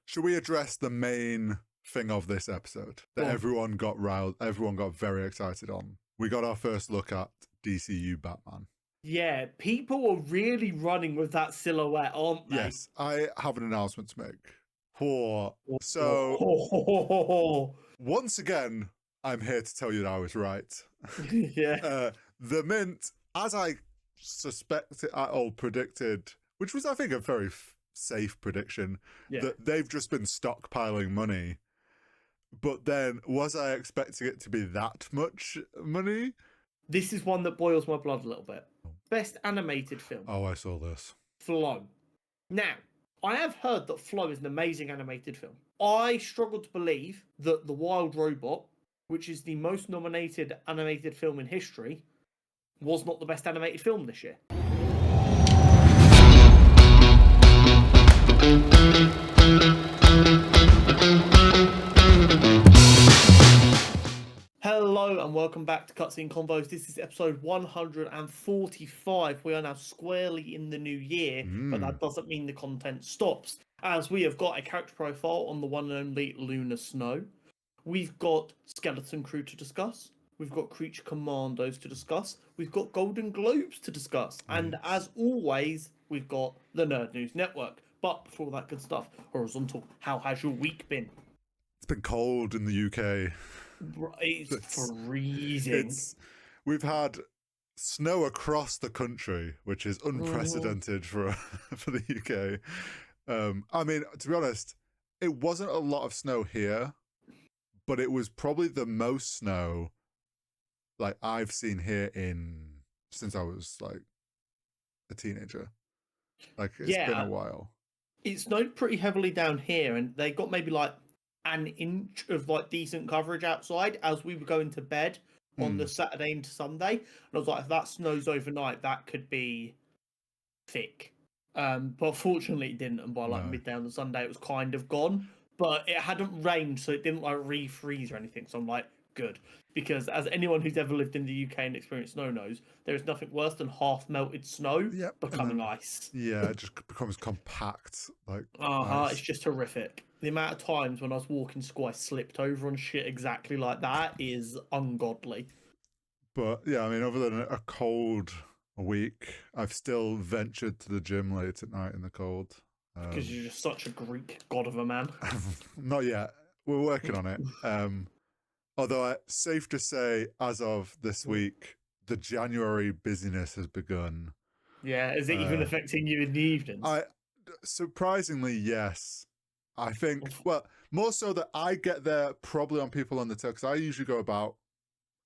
Should we address the main thing of this episode that everyone got very excited on? We got our first look at DCU Batman. Yeah, people are really running with that silhouette, aren't they? Yes, I have an announcement to make. Once again, I'm here to tell you that I was right. Yeah. The Mint, as I suspected, predicted, which was, I think, a very safe prediction, that they've just been stockpiling money. But then, was I expecting it to be that much money? This is one that boils my blood a little bit. Best animated film. Oh, I saw this. Flow. Now, I have heard that Flow is an amazing animated film. I struggle to believe that The Wild Robot, which is the most nominated animated film in history, was not the best animated film this year. Hello and welcome back to Cutscene Combos. This is episode 145. We are now squarely in the new year, but that doesn't mean the content stops, as we have got a character profile on the one and only Luna Snow. We've got Skeleton Crew to discuss. We've got Creature Commandos to discuss. We've got Golden Globes to discuss. And as always, we've got the Nerd News Network. But before all that good stuff, Horizontal, how has your week been? It's been cold in the UK. It's freezing. We've had snow across the country, which is unprecedented for the UK. I mean, to be honest, it wasn't a lot of snow here, but it was probably the most snow like I've seen here since I was like a teenager. Like it's been a while. It snowed pretty heavily down here, and they got maybe like an inch of like decent coverage outside as we were going to bed on the Saturday into Sunday. And I was like, if that snows overnight, that could be thick. But fortunately it didn't, and by like midday on the Sunday it was kind of gone. But it hadn't rained, so it didn't like refreeze or anything. So I'm like, good. Because as anyone who's ever lived in the UK and experienced snow knows, there is nothing worse than half melted snow becoming ice. Yeah, it just becomes compact. Like it's just horrific. The amount of times when I was walking to school, I slipped over on shit exactly like that is ungodly. But yeah, I mean, other than a cold week, I've still ventured to the gym late at night in the cold. Because you're just such a Greek god of a man. Not yet. We're working on it. Although safe to say, as of this week, the January busyness has begun. Yeah, is it even affecting you in the evenings? Surprisingly, yes. I think, well, more so that I get there probably on people on the tail, because I usually go about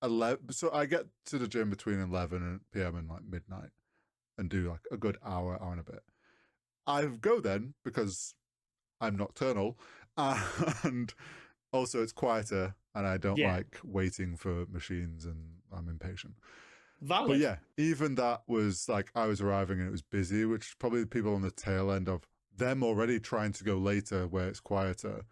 11. So I get to the gym between 11 p.m. and like midnight and do like a good hour and a bit. I go then because I'm nocturnal and also it's quieter and I don't like waiting for machines and I'm impatient. Valid. But yeah, even that was like I was arriving and it was busy, which is probably the people on the tail end of them already trying to go later where it's quieter.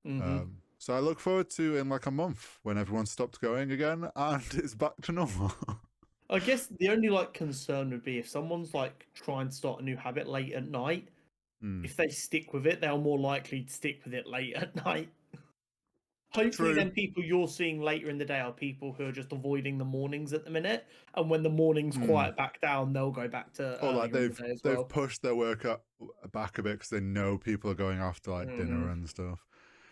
So I look forward to in like a month when everyone stopped going again and it's back to normal. I guess the only like concern would be if someone's like trying to start a new habit late at night, if they stick with it, they're more likely to stick with it late at night. Hopefully then people you're seeing later in the day are people who are just avoiding the mornings at the minute, and when the mornings quiet back down, they'll go back to or like they've well. pushed their workout back a bit because they know people are going after like dinner and stuff.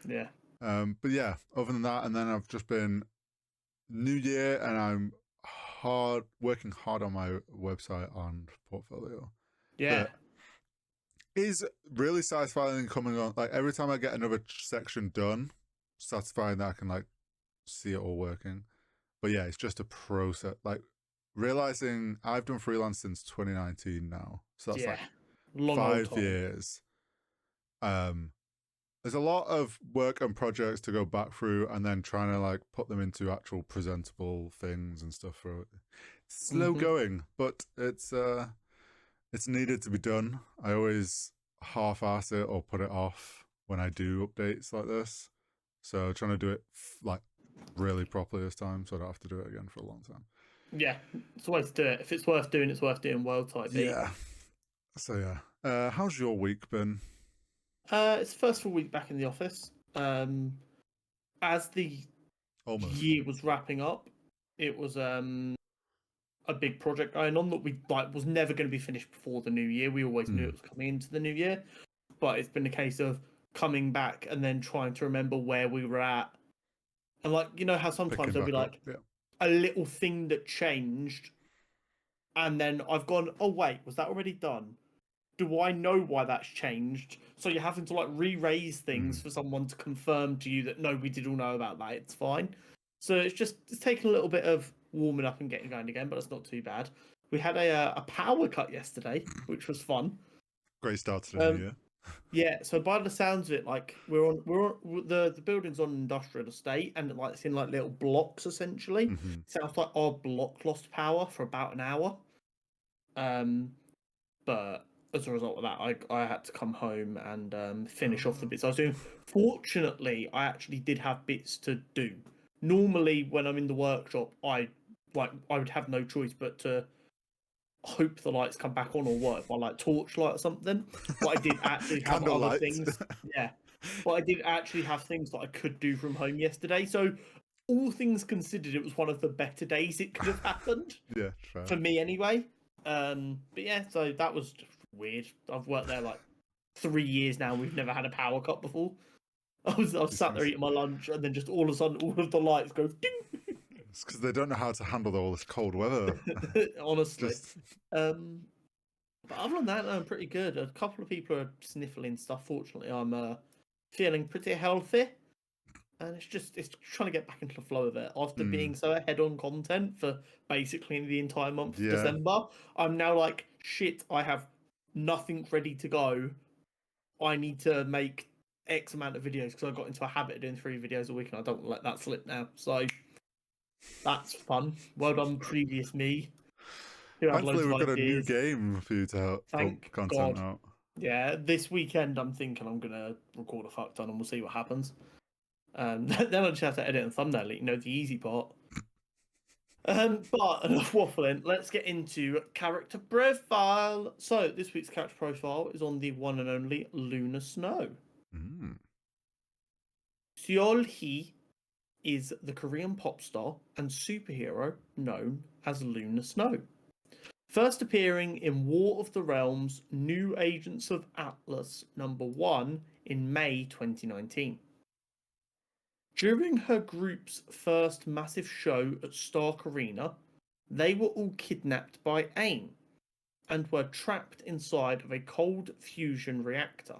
Yeah. But yeah, other than that, and then I've just been New Year and I'm working hard on my website and portfolio. Yeah. That is really satisfying coming on. Like every time I get another section done, satisfying that I can like see it all working. But yeah, it's just a process. Like realizing I've done freelance since 2019 now, so that's like long 5 years. There's a lot of work and projects to go back through, and then trying to like put them into actual presentable things and stuff. For it's slow going, but it's needed to be done. I always half-ass it or put it off when I do updates like this. So trying to do it like really properly this time, so I don't have to do it again for a long time. Yeah, it's the way to do it. If it's worth doing, it's worth doing well type. Yeah. So yeah, how's your week been? It's the first full week back in the office. As the Almost. year was wrapping up, it was a big project going on that we was never going to be finished before the new year. We always knew it was coming into the new year, but it's been a case of coming back and then trying to remember where we were at. And how sometimes Picking there'll be back up, a little thing that changed, and then I've gone, oh wait, was that already done? Do I know why that's changed? So you're having to re-raise things for someone to confirm to you that no, we did all know about that. It's fine. So it's taking a little bit of warming up and getting going again, but it's not too bad. We had a power cut yesterday, which was fun. Great start to the new year. Yeah, so by the sounds of it, we're on the building's on an industrial estate, and it's in little blocks essentially. Sounds like our block lost power for about an hour. But as a result of that, I had to come home and finish off the bits I was doing. Fortunately, I actually did have bits to do. Normally, when I'm in the workshop, I would have no choice but to hope the lights come back on or work by torchlight or something. But I did actually have Candle other lights. things. Yeah, but I did actually have things that I could do from home yesterday. So all things considered, it was one of the better days it could have happened. Yeah, fair. For me anyway. But yeah, so that was weird. I've worked there 3 years now. We've never had a power cut before. I was sat there eating my lunch, and then just all of a sudden, all of the lights go ding. It's because they don't know how to handle all this cold weather. Honestly. But other than that, I'm pretty good. A couple of people are sniffling stuff. Fortunately, I'm feeling pretty healthy. And it's trying to get back into the flow of it. After being so ahead on content for basically the entire month of December, I'm now shit, I have nothing ready to go. I need to make X amount of videos because I got into a habit of doing 3 videos a week, and I don't want to let that slip now. So that's fun. Well done, previous me. Thankfully, we've got a new game for you to help Thank content God. out. Yeah, this weekend I'm thinking I'm gonna record a fuck ton, and we'll see what happens. Then I just have to edit and thumbnail it, the easy part. But enough waffling. Let's get into character profile. So this week's character profile is on the one and only Luna Snow. Seol Hee is the Korean pop star and superhero known as Luna Snow. First appearing in War of the Realms: New Agents of Atlas #1 in May 2019. During her group's first massive show at Stark Arena, they were all kidnapped by AIM and were trapped inside of a cold fusion reactor,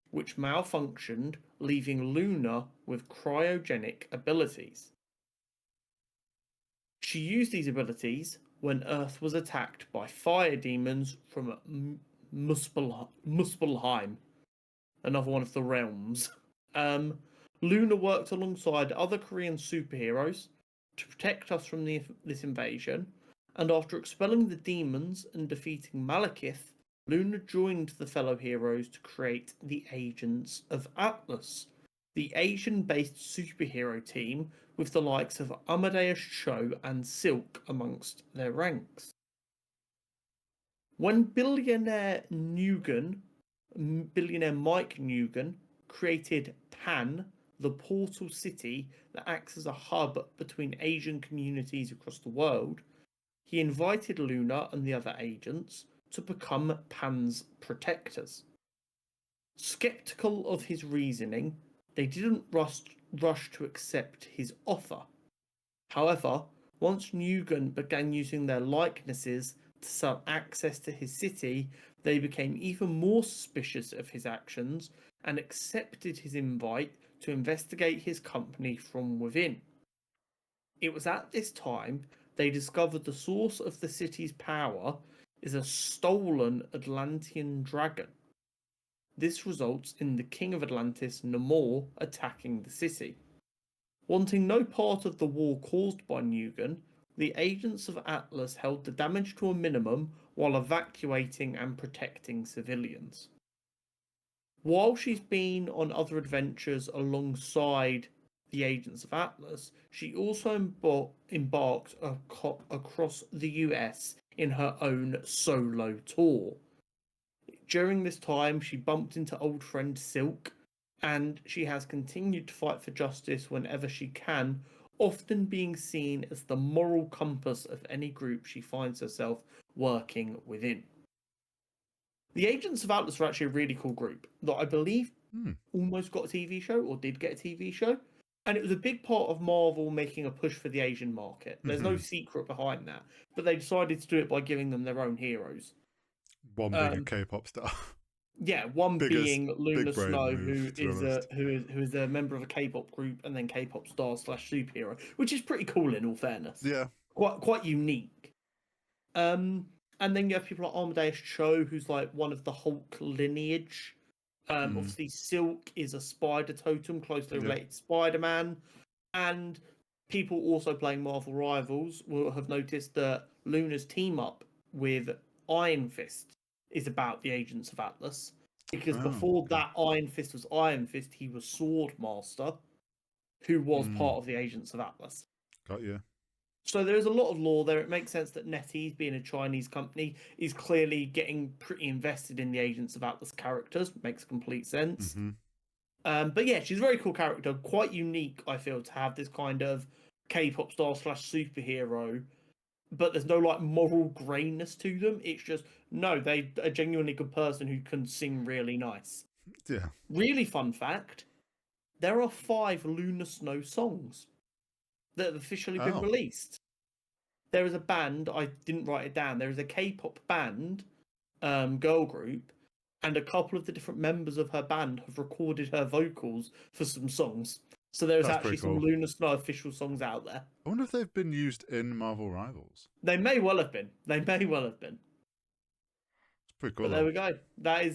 which malfunctioned, leaving Luna with cryogenic abilities. She used these abilities when Earth was attacked by fire demons from Muspelheim, another one of the realms. Luna worked alongside other Korean superheroes to protect us from this invasion, and after expelling the demons and defeating Malekith, Luna joined the fellow heroes to create the Agents of Atlas, the Asian-based superhero team with the likes of Amadeus Cho and Silk amongst their ranks. When billionaire Mike Nugent created Pan, the portal city that acts as a hub between Asian communities across the world, he invited Luna and the other agents to become Pan's protectors. Skeptical of his reasoning, they didn't rush to accept his offer. However, once Nugent began using their likenesses to sell access to his city, they became even more suspicious of his actions and accepted his invite to investigate his company from within. It was at this time they discovered the source of the city's power is a stolen Atlantean dragon. This results in the King of Atlantis, Namor, attacking the city. Wanting no part of the war caused by Nugent, the Agents of Atlas held the damage to a minimum while evacuating and protecting civilians. While she's been on other adventures alongside the Agents of Atlas, she also embarked across the US in her own solo tour. During this time, she bumped into old friend Silk, and she has continued to fight for justice whenever she can, often being seen as the moral compass of any group she finds herself working within. The Agents of Atlas are actually a really cool group that I believe almost got a TV show or did get a TV show. And it was a big part of Marvel making a push for the Asian market. There's no secret behind that, but they decided to do it by giving them their own heroes. One being a K-pop star. Yeah, one being Luna big brain Snow, move, to be who is a member of a K-pop group and then K-pop star / superhero, which is pretty cool in all fairness. Yeah. Quite unique. And then you have people like Amadeus Cho, who's like one of the Hulk lineage. Obviously, Silk is a spider totem closely related to Spider-Man. And people also playing Marvel Rivals will have noticed that Luna's team up with Iron Fist is about the Agents of Atlas. Because before that Iron Fist was Iron Fist, he was Swordmaster, who was part of the Agents of Atlas. Got you. So there's a lot of lore there. It makes sense that NetEase, being a Chinese company, is clearly getting pretty invested in the Agents of Atlas characters. Makes complete sense. But yeah, she's a very cool character. Quite unique, I feel, to have this kind of K-pop star / superhero. But there's no like moral grayness to them. It's just, no, they a genuinely good person who can sing really nice. Yeah. Really fun fact, there are 5 Luna Snow songs that have officially been released. There is a band, I didn't write it down, there is a K-pop band, girl group, and a couple of the different members of her band have recorded her vocals for some songs. So there's actually some Luna Snow official songs out there. I wonder if they've been used in Marvel Rivals. They may well have been. It's pretty cool. But there we go. That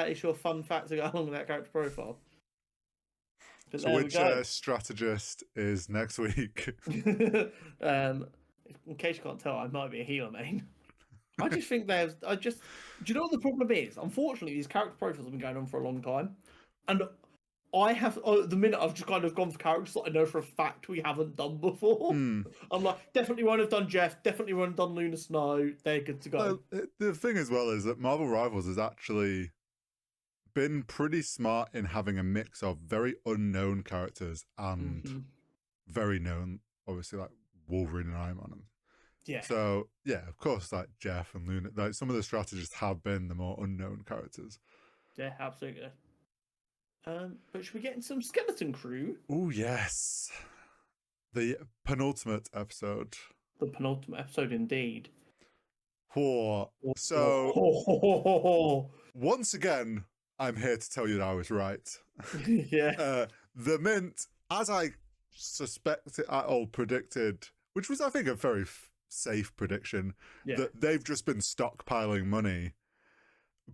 is your fun fact to go along with that character profile. But so which strategist is next week? In case you can't tell, I might be a healer main. I just think do you know what the problem is? Unfortunately, these character profiles have been going on for a long time. And I have, the minute I've just kind of gone for characters that I know for a fact we haven't done before. I'm like, definitely won't have done Jeff, definitely won't have done Luna Snow. They're good to go. The thing as well is that Marvel Rivals has actually been pretty smart in having a mix of very unknown characters and very known, obviously, like Wolverine and Iron Man. Yeah. So, yeah, of course, like Jeff and Luna, like some of the strategists have been the more unknown characters. Yeah, absolutely. But should we get in some Skeleton Crew? Oh, yes. The penultimate episode. The penultimate episode, indeed. So, once again, I'm here to tell you that I was right. Yeah. The Mint, as I suspected or predicted, which was, I think, a very safe prediction, that they've just been stockpiling money.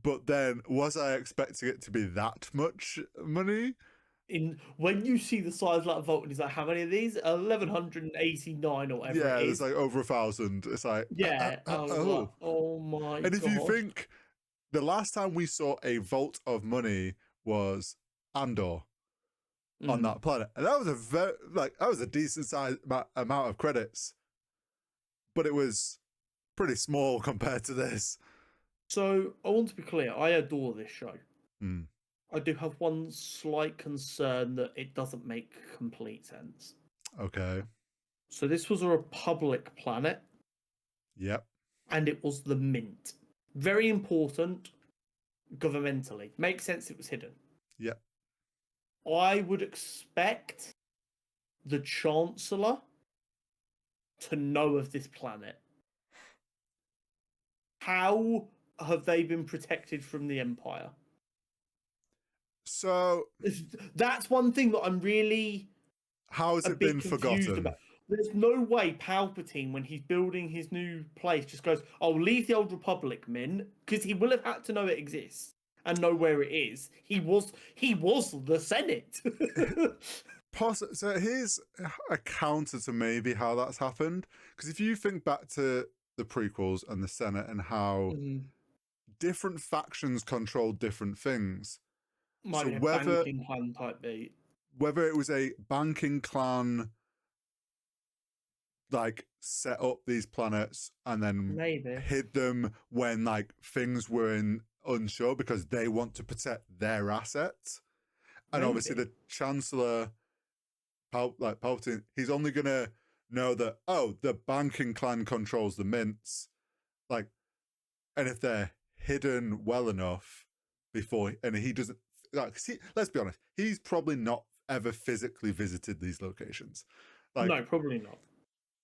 But then, was I expecting it to be that much money? When you see the size of that vault, and he's like, how many of these? 1,189 or whatever. Yeah, it's like over 1,000. It's like, yeah. Like, oh my god. And if you think the last time we saw a vault of money was Andor on that planet, and that was a decent sized amount of credits, but it was pretty small compared to this. So I want to be clear, I adore this show. I do have one slight concern that it doesn't make complete sense. Okay. So this was a Republic planet. Yep. And it was the Mint. Very important governmentally. Makes sense it was hidden. Yep. I would expect the Chancellor to know of this planet. How have they been protected from the Empire? So that's one thing that I'm really how has it been forgotten about. There's no way Palpatine, when he's building his new place, just goes, "Oh, leave the old Republic, Min," because he will have had to know it exists and know where it is. He was the Senate. So here's a counter to maybe how that's happened, because if you think back to the prequels and the Senate and how different factions control different things. Might be a banking clan type beat. Whether it was a banking clan like set up these planets and then hid them when like things were in unsure because they want to protect their assets. And obviously the Chancellor, Palpatine, he's only going to know that, the banking clan controls the mints. Like, and if they're hidden well enough before, and he doesn't, see, let's be honest, he's probably not ever physically visited these locations. Like, no, probably not.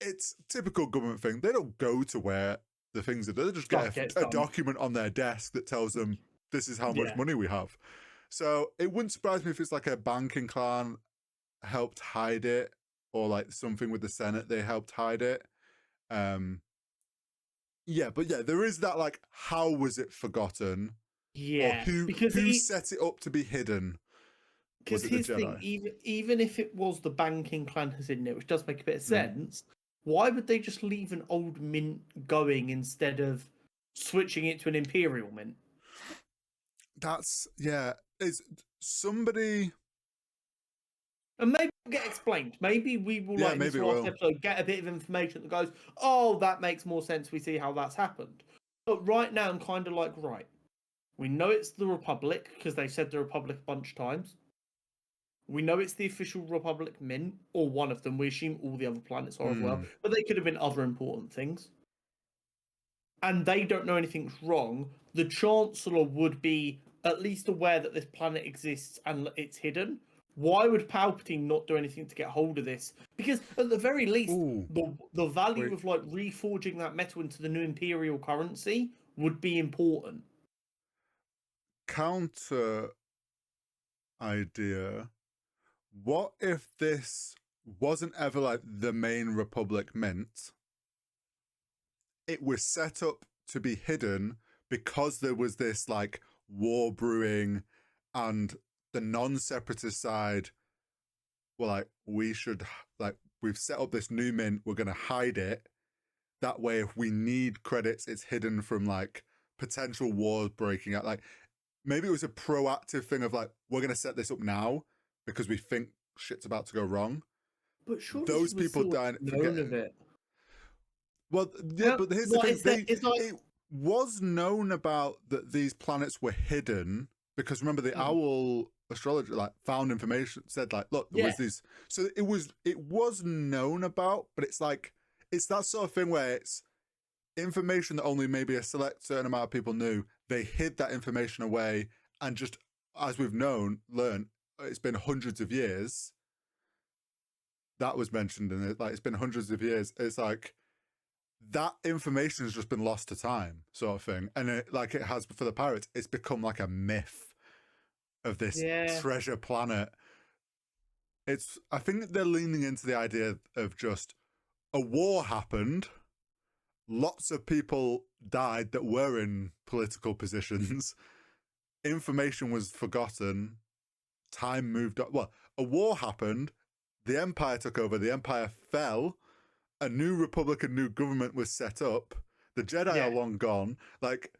It's typical government thing. They don't go to where the things are. They just get a document on their desk that tells them this is how much money we have. So it wouldn't surprise me if it's like a banking clan helped hide it, or like something with the Senate, they helped hide it. But there is that, like, how was it forgotten? Yeah. Or who set it up to be hidden? Because here's the thing, even if it was the banking clan has hidden it, which does make a bit of sense, why would they just leave an old mint going instead of switching it to an Imperial mint? That's, is somebody... And maybe it'll get explained. Maybe we will, like, in this last episode, get a bit of information that goes, oh, that makes more sense. We see how that's happened. But right now, I'm kind of like, right, we know it's the Republic, because they said the Republic a bunch of times. We know it's the official Republic mint, or one of them. We assume all the other planets are as well. But they could have been other important things. And they don't know anything's wrong. The Chancellor would be at least aware that this planet exists and it's hidden. Why would Palpatine not do anything to get hold of this? Because at the very least, the value of, like, reforging that metal into the new Imperial currency would be important. Counter idea. What if this wasn't ever like the main Republic mint? It was set up to be hidden because there was this, like, war brewing, and the non-separatist side were like, we've set up this new mint, we're going to hide it. That way, if we need credits, it's hidden from, like, potential wars breaking out. Like, maybe it was a proactive thing of, like, we're going to set this up now because we think shit's about to go wrong. But surely those people died known of it. Well, but here's the thing. It was known about that these planets were hidden because, remember, the owl astrologer, like, found information, said, like, look, there was these. So it was known about, but it's like, it's that sort of thing where it's information that only maybe a select certain amount of people knew. They hid that information away, and just, as we've learned, it's been hundreds of years. That was mentioned in it. Like, it's been hundreds of years. It's like, that information has just been lost to time, sort of thing. And it has for the pirates, it's become like a myth of this treasure planet. I think they're leaning into the idea of just a war happened, lots of people died that were in political positions, information was forgotten, time moved on. Well, a war happened, the Empire took over, the Empire fell, a new Republic and new government was set up, the Jedi are long gone. Like,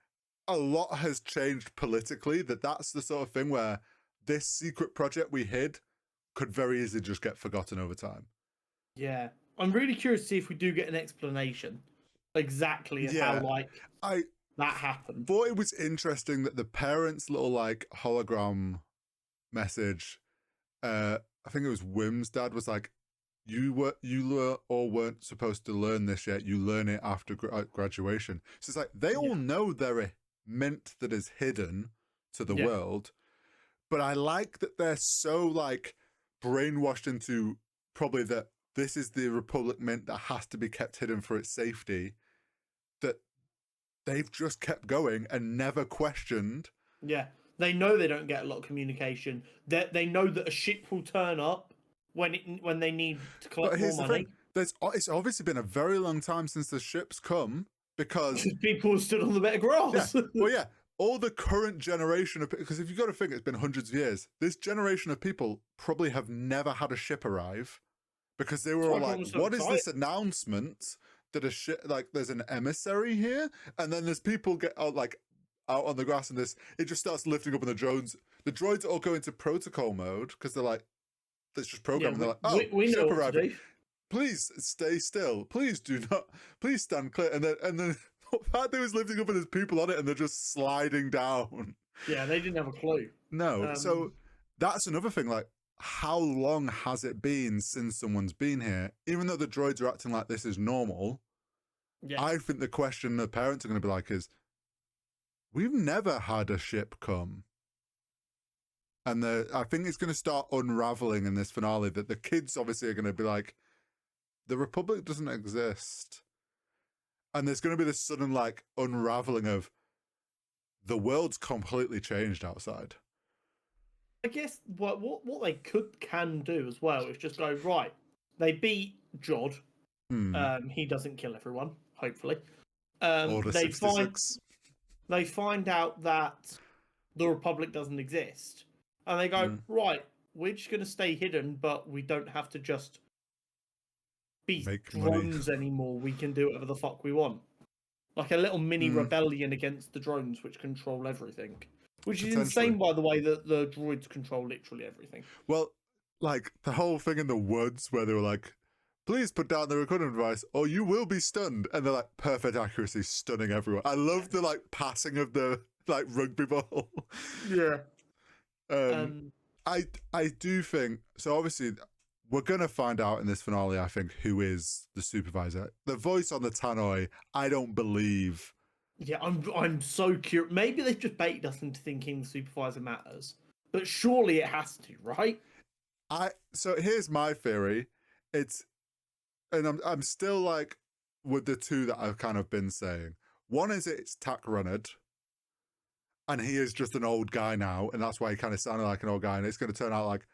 a lot has changed politically, that's the sort of thing where this secret project we hid could very easily just get forgotten over time. Yeah. I'm really curious to see if we do get an explanation exactly of how, like, that happened. Thought it was interesting that the parents' little, like, hologram message, I think it was Wim's dad, was like, you all weren't supposed to learn this yet. You learn it after graduation. So it's like, they all know they're a mint that is hidden to the world. But I like that they're so, like, brainwashed into probably that this is the Republic mint that has to be kept hidden for its safety, that they've just kept going and never questioned. Yeah. They know they don't get a lot of communication. They know that a ship will turn up when they need to collect more money. It's obviously been a very long time since the ships come, because people stood on the bed of grass. Well, all the current generation of, because if you've got to think, it's been hundreds of years, this generation of people probably have never had a ship arrive, because they were all like, what is this announcement that a ship, like, there's an emissary here? And then there's people get out, like, out on the grass, and it just starts lifting up, and the droids all go into protocol mode because they're like, let's just program. And they're like, we ship know arriving. Please stay still. Please do not. Please stand clear. And then the fact that it was lifting up and there's people on it and they're just sliding down. Yeah, they didn't have a clue. No. So that's another thing. Like, how long has it been since someone's been here? Even though the droids are acting like this is normal, yeah, I think the question the parents are going to be like is, we've never had a ship come. And I think it's going to start unraveling in this finale that the kids obviously are going to be like, the Republic doesn't exist. And there's going to be this sudden like unraveling of the world's completely changed outside. I guess what they can do as well is just go right. They beat Jod. He doesn't kill everyone. Hopefully, Order they 66. find out that the Republic doesn't exist, and they go right. We're just going to stay hidden, but we don't have to just be Make drones money. anymore. We can do whatever the fuck we want. Like a little mini rebellion against the drones, which control everything. Which is insane, by the way, that the droids control literally everything. Well, like the whole thing in the woods where they were like, please put down the recording device or you will be stunned. And they're like, perfect accuracy, stunning everyone. I love the like passing of the like rugby ball. Yeah. I do think, so obviously we're going to find out in this finale, I think, who is the supervisor. The voice on the tannoy, I don't believe. Yeah, I'm so curious. Maybe they've just baited us into thinking the supervisor matters, but surely it has to, right? So here's my theory. I'm still like with the two that I've kind of been saying. One is it's Tak Runnard, and he is just an old guy now, and that's why he kind of sounded like an old guy. And it's going to turn out like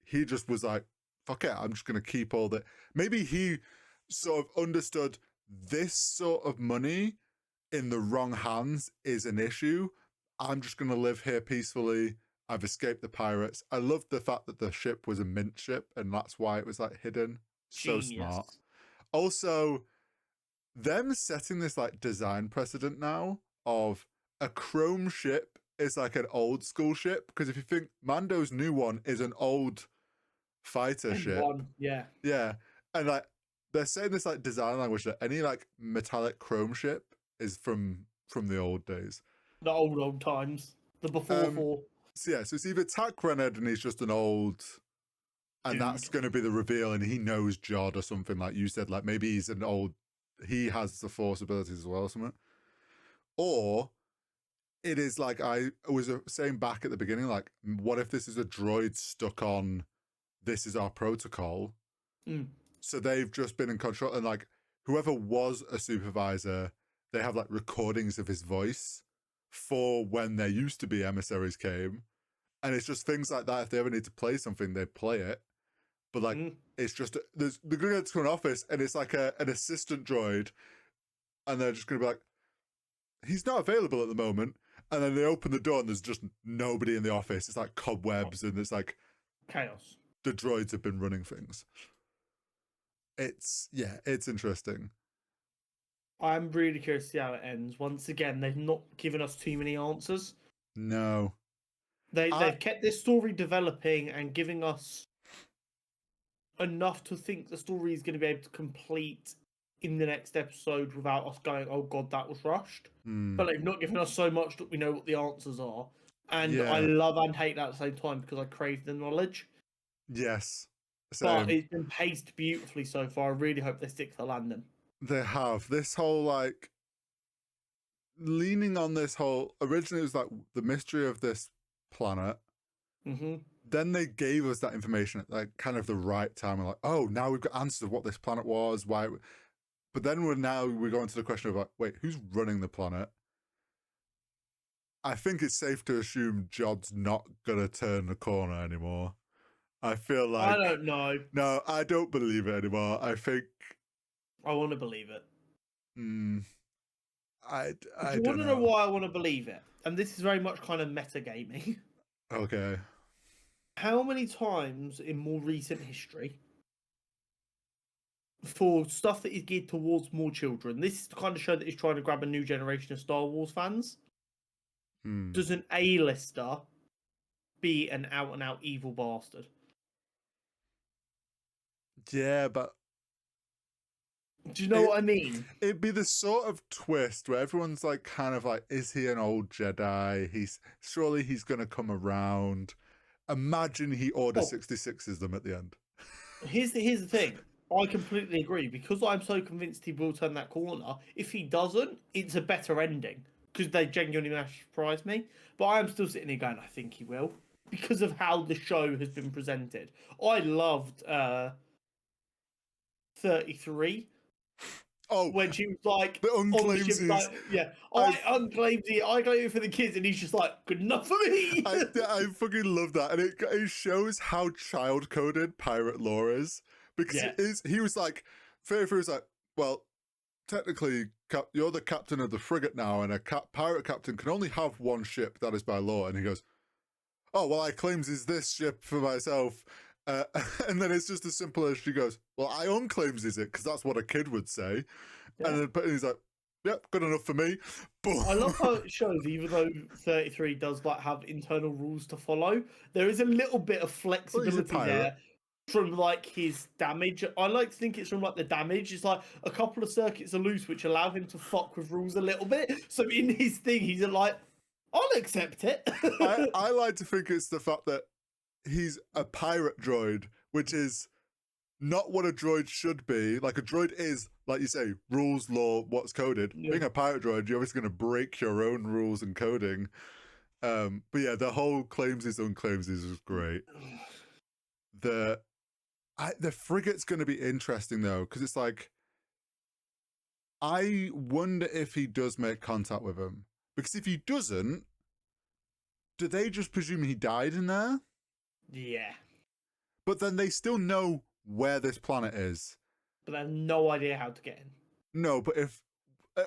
he just was like, fuck it, I'm just going to keep all that. Maybe he sort of understood this sort of money in the wrong hands is an issue. I'm just going to live here peacefully. I've escaped the pirates. I loved the fact that the ship was a mint ship, and that's why it was like hidden. So smart. Also, them setting this like design precedent now of a chrome ship is like an old school ship, because if you think Mando's new one is an old fighter ship. Yeah. Yeah. And like they're saying this like design language that any like metallic chrome ship is from the old days. The old times. The before. So yeah, so it's either Tak Renard and he's just an old, and that's going to be the reveal, and he knows Jod or something, like you said, like maybe he's an old, he has the force abilities as well or something. Or it is like I was saying back at the beginning, like what if this is a droid stuck on this is our protocol? So they've just been in control, and like whoever was a supervisor, they have like recordings of his voice for when there used to be emissaries came. And it's just things like that. If they ever need to play something, they play it. But like, it's just, they're going to get to an office and it's like an assistant droid. And they're just going to be like, he's not available at the moment. And then they open the door and there's just nobody in the office. It's like cobwebs and it's like chaos. The droids have been running things. It's interesting. I'm really curious to see how it ends. Once again, they've not given us too many answers. No. They've kept this story developing and giving us enough to think the story is going to be able to complete in the next episode without us going, oh god, that was rushed. But they've not given us so much that we know what the answers are. And I love and hate that at the same time because I crave the knowledge. Yes. But it's been paced beautifully so far. I really hope they stick to the landing. They have. This whole, like, leaning on this whole... Originally, it was, like, the mystery of this planet. Then they gave us that information at, like, kind of the right time. We're like, oh, now we've got answers of what this planet was, why... But then we're going to the question of, like, wait, who's running the planet? I think it's safe to assume Jod's not going to turn the corner anymore. I feel like... I don't know. No, I don't believe it anymore. I think... I want to believe it. I don't want to know why I want to believe it. And this is very much kind of metagaming. Okay. How many times in more recent history, for stuff that is geared towards more children, this is the kind of show that is trying to grab a new generation of Star Wars fans, does an A-lister be an out-and-out evil bastard? Yeah, but... Do you know what I mean? It'd be the sort of twist where everyone's like, kind of like, is he an old Jedi? Surely he's gonna come around. Imagine he Order 66s them at the end. Here's the thing. I completely agree because I'm so convinced he will turn that corner. If he doesn't, it's a better ending because they genuinely managed to surprise me. But I am still sitting here going, I think he will because of how the show has been presented. I loved 33 Oh, when she was like the on the ship, unclaimsies. like, yeah, I unclaimed it. I claim it for the kids, and he's just like, good enough for me. I fucking love that, and it shows how child coded pirate lore is because Yeah. it is. He was like, 33 was like, well, technically, you're the captain of the frigate now, and a pirate captain can only have one ship. That is by law. And he goes, oh, well, I claims is this ship for myself. And then it's just as simple as she goes, well, I unclaims is it, because that's what a kid would say. Yeah. And then he's like, yep, good enough for me. I love how it shows, even though 33 does like have internal rules to follow, there is a little bit of flexibility there from like his damage. I like to think it's from like the damage. It's like a couple of circuits are loose, which allow him to fuck with rules a little bit. So in his thing, he's like, I'll accept it. I like to think it's the fact that he's a pirate droid, which is not what a droid should be. Like a droid is, like you say, rules, law, what's coded. Yeah. Being a pirate droid, you're obviously going to break your own rules and coding. But yeah, the whole claimsies, unclaimsies is great. The frigate's going to be interesting though, because it's like, I wonder if he does make contact with him. Because if he doesn't, do they just presume he died in there? Yeah. But then they still know where this planet is. But they have no idea how to get in. No, but if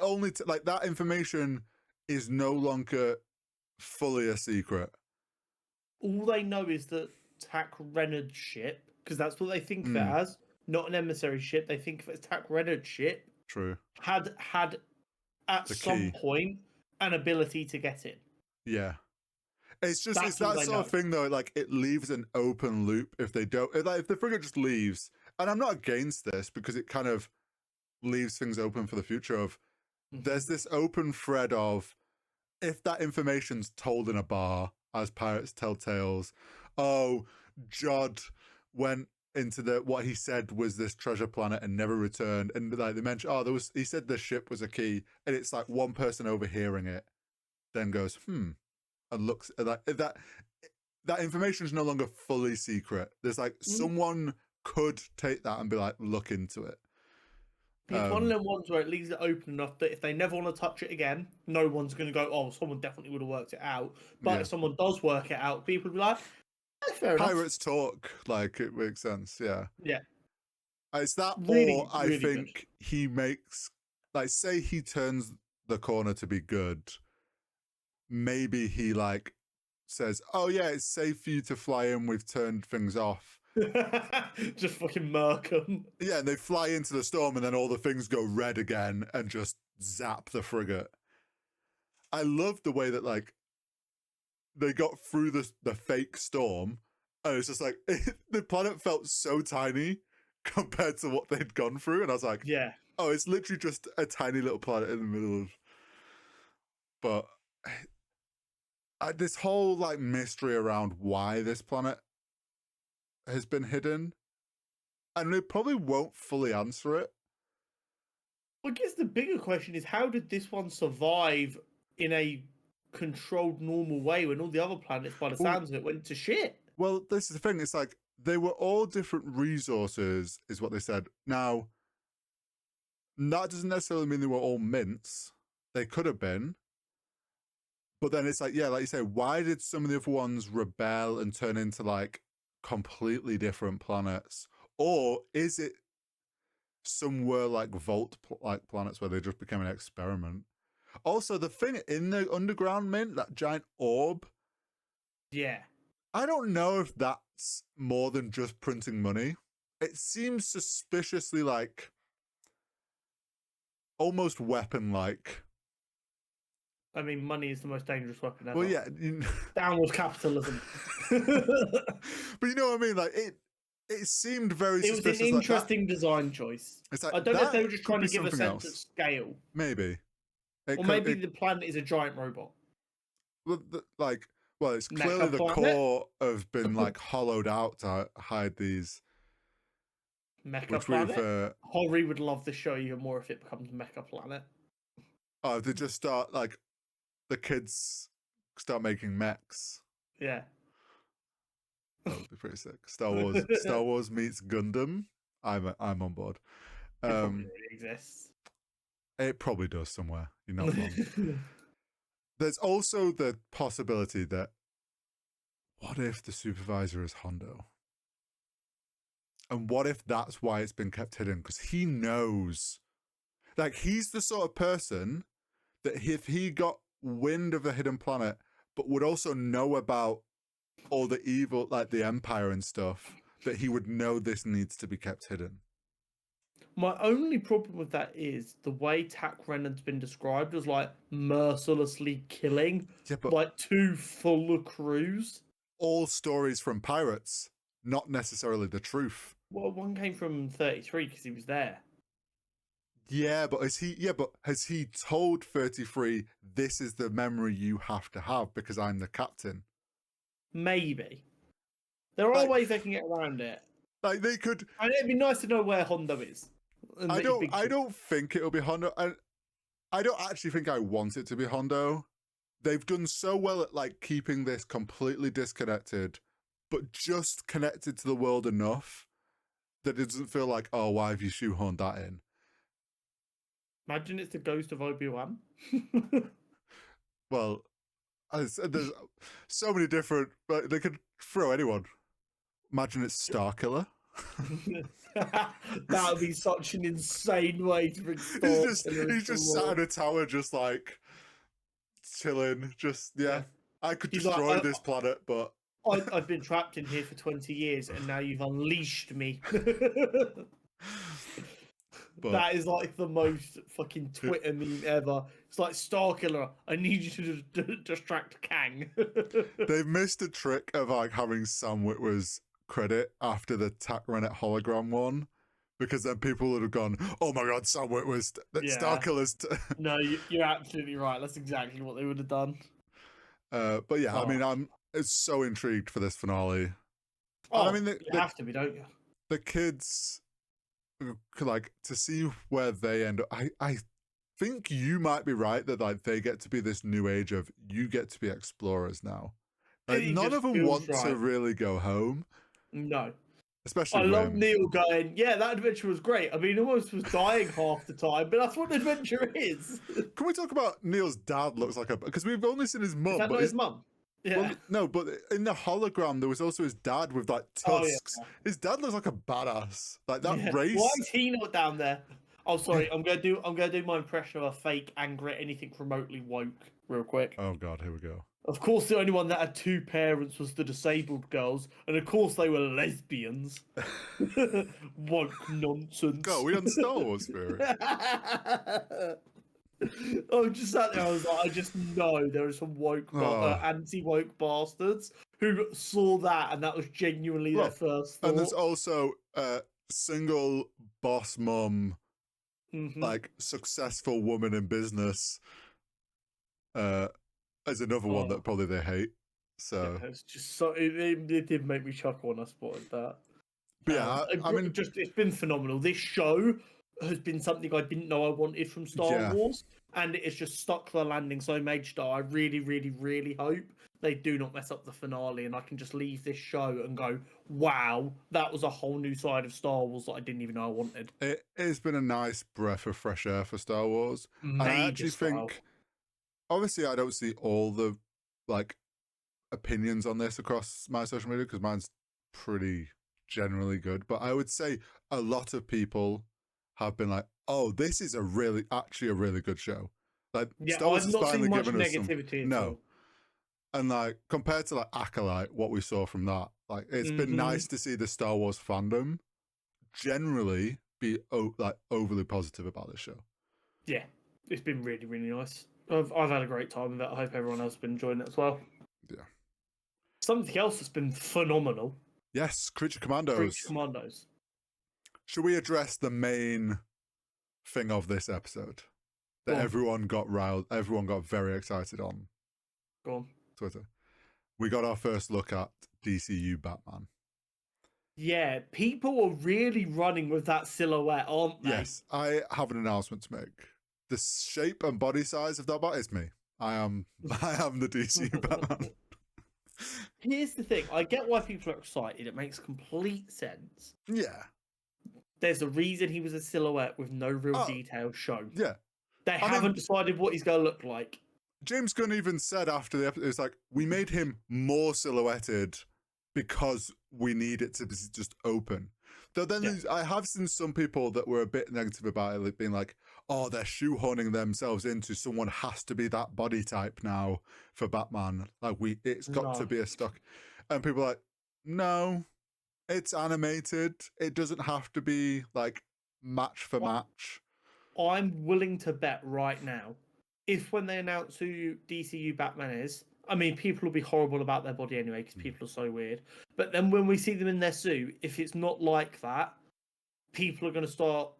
only like that information is no longer fully a secret. All they know is that Tak Renard's ship, because that's what they think of it as, not an emissary ship. They think of it as Tak Renard's ship. True. Had at some point an ability to get in. Yeah. It's just it's that sort of thing though, like it leaves an open loop if they don't, like if the frigate just leaves, and I'm not against this because it kind of leaves things open for the future of there's this open thread of if that information's told in a bar as pirates tell tales, oh, Jod went into what he said was this treasure planet and never returned, and like they mentioned, oh, he said the ship was a key, and it's like one person overhearing it then goes and looks at that information is no longer fully secret. There's like someone could take that and be like, look into it. It's one of them ones where it leaves it open enough that if they never want to touch it again, no one's going to go, oh, someone definitely would have worked it out. But if someone does work it out, people will be like, fair enough. Pirates talk, like it makes sense, yeah. Yeah. It's that, really, or I think he makes, like, say he turns the corner to be good. Maybe he like says, oh yeah, it's safe for you to fly in, we've turned things off. Just fucking murk them. Yeah, and they fly into the storm and then all the things go red again and just zap the frigate. I love the way that like they got through the fake storm and it's just like the planet felt so tiny compared to what they'd gone through, and I was like, yeah, oh, it's literally just a tiny little planet in the middle of, but this whole like mystery around why this planet has been hidden, and they probably won't fully answer it. I guess the bigger question is, how did this one survive in a controlled, normal way when all the other planets, by the sounds of it, went to shit? Well, this is the thing. It's like they were all different resources, is what they said. Now, that doesn't necessarily mean they were all mints. They could have been. But then it's like, yeah, like you say, why did some of the other ones rebel and turn into like completely different planets? Or is it some were like vault like planets where they just became an experiment? Also, the thing in the underground mint, that giant orb. Yeah. I don't know if that's more than just printing money. It seems suspiciously like almost weapon-like. I mean, money is the most dangerous weapon ever. Well, yeah. Down with capitalism. But you know what I mean? Like it seemed very It was an suspicious. Like that. interesting design choice. It's like I don't know if they that were just could trying be to give a something sense of else. scale, Maybe. or maybe the planet is a giant robot. Like, well, it's Mecha clearly the planet? core have been like hollowed out to hide these, Mecha which planet. we've. Horry would love to show you more if it becomes Mecha Planet. Oh, they just start like the kids start making mechs. Yeah. That would be pretty sick. Star Wars meets Gundam. I'm on board. It probably already exists. It probably does somewhere. You're not wrong. There's also the possibility that what if the supervisor is Hondo? And what if that's why it's been kept hidden? Because he knows. Like, he's the sort of person that if he got wind of the hidden planet, but would also know about all the evil, like the Empire and stuff, that he would know this needs to be kept hidden. My only problem with that is the way Tak Renan's been described as like mercilessly killing like 2 full crews. All stories from pirates, not necessarily the truth. Well, one came from 33 because he was there. Yeah, but has he told 33 this is the memory you have to have because I'm the captain? Maybe. There are ways they can get around it. Like they could. And it'd be nice to know where Hondo is. I don't think it'll be Hondo. I don't actually think I want it to be Hondo. They've done so well at like keeping this completely disconnected, but just connected to the world enough that it doesn't feel like, oh, why have you shoehorned that in? Imagine it's the ghost of Obi-Wan. Well, there's so many different. They could throw anyone. Imagine it's Starkiller. That would be such an insane way to bring Starkiller. He's just sat in a tower, just like chilling. Just yeah. I could destroy like, this planet, but I've been trapped in here for 20 years, and now you've unleashed me. But that is like the most fucking Twitter meme ever. It's like, Starkiller, I need you to distract Kang. They've missed a trick of like having Sam Witwer's credit after the Tak Rennet hologram one, because then people would have gone, oh my god, Sam Witwer's Starkiller's. No, you're absolutely right. That's exactly what they would have done. But yeah, I mean, I'm so intrigued for this finale. Oh, I mean, you have to be, don't you? The kids, like, to see where they end up. I think you might be right that like they get to be this new age of you get to be explorers now. Like, none of them want to really go home. No. Especially I love Neil going, yeah, that adventure was great. I mean, almost was dying half the time, but that's what an adventure is. Can we talk about Neil's dad looks like a... Because we've only seen his mum. Is that not his mum? Yeah. Well, no, but in the hologram, there was also his dad with like tusks. Oh, yeah. His dad looks like a badass. Like that race. Why is he not down there? Oh, sorry. I'm gonna do my impression of a fake angry anything remotely woke real quick. Oh god, here we go. Of course, the only one that had 2 parents was the disabled girls, and of course they were lesbians. Woke nonsense. Go, we on Star Wars spirit. I just sat there. I was like, I just know there are some woke, anti-woke bastards who saw that, and that was genuinely their first thought. And there's also single boss mum, like successful woman in business. As another one that probably they hate. So yeah, it's just so it did make me chuckle when I spotted that. But yeah, I mean, it's been phenomenal. This show has been something I didn't know I wanted from Star Wars, and it has just stuck the landing so major. I really, really, really hope they do not mess up the finale, and I can just leave this show and go, wow, that was a whole new side of Star Wars that I didn't even know I wanted. It has been a nice breath of fresh air for Star Wars. I actually think, obviously, I don't see all the like opinions on this across my social media because mine's pretty generally good, but I would say a lot of people have been like, oh, this is actually a really good show. Like, Star Wars I've not seen much negativity at all. And like, compared to like Acolyte, what we saw from that, like, it's been nice to see the Star Wars fandom generally be like overly positive about this show. Yeah, it's been really, really nice. I've had a great time with it. I hope everyone else has been enjoying it as well. Yeah. Something else that's been phenomenal. Yes, Creature Creature Commandos. Commandos. Should we address the main thing of this episode that Go on. everyone got very excited on Go on. Twitter? We got our first look at DCU Batman. Yeah, people are really running with that silhouette, aren't they? Yes, I have an announcement to make. The shape and body size of that bat is me. I am the DCU Batman. Here's the thing. I get why people are excited. It makes complete sense. Yeah. There's a reason he was a silhouette with no real detail shown. Yeah. They haven't decided what he's going to look like. James Gunn even said after the episode, it's like, we made him more silhouetted because we need it to be just open. Though then I have seen some people that were a bit negative about it, like being like, oh, they're shoehorning themselves into someone has to be that body type now for Batman. Like it's got to be a stock. And people are like, no, it's animated. It doesn't have to be like match for match. I'm willing to bet right now, if when they announce who DCU Batman is, I mean, people will be horrible about their body anyway because people are so weird. But then when we see them in their suit, if it's not like that, people are going to start.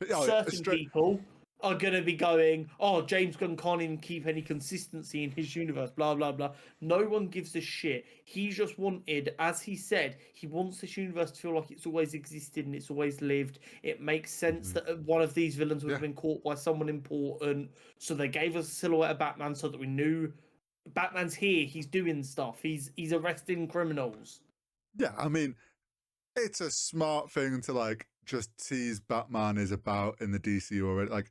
Certain people are going to be going, oh, James Gunn can't even keep any consistency in his universe, blah, blah, blah. No one gives a shit. He just wanted, as he said, he wants this universe to feel like it's always existed and it's always lived. It makes sense that one of these villains would have been caught by someone important. So they gave us a silhouette of Batman so that we knew Batman's here. He's doing stuff. He's arresting criminals. Yeah, I mean, it's a smart thing to like just tease Batman is about in the DCU already. Like,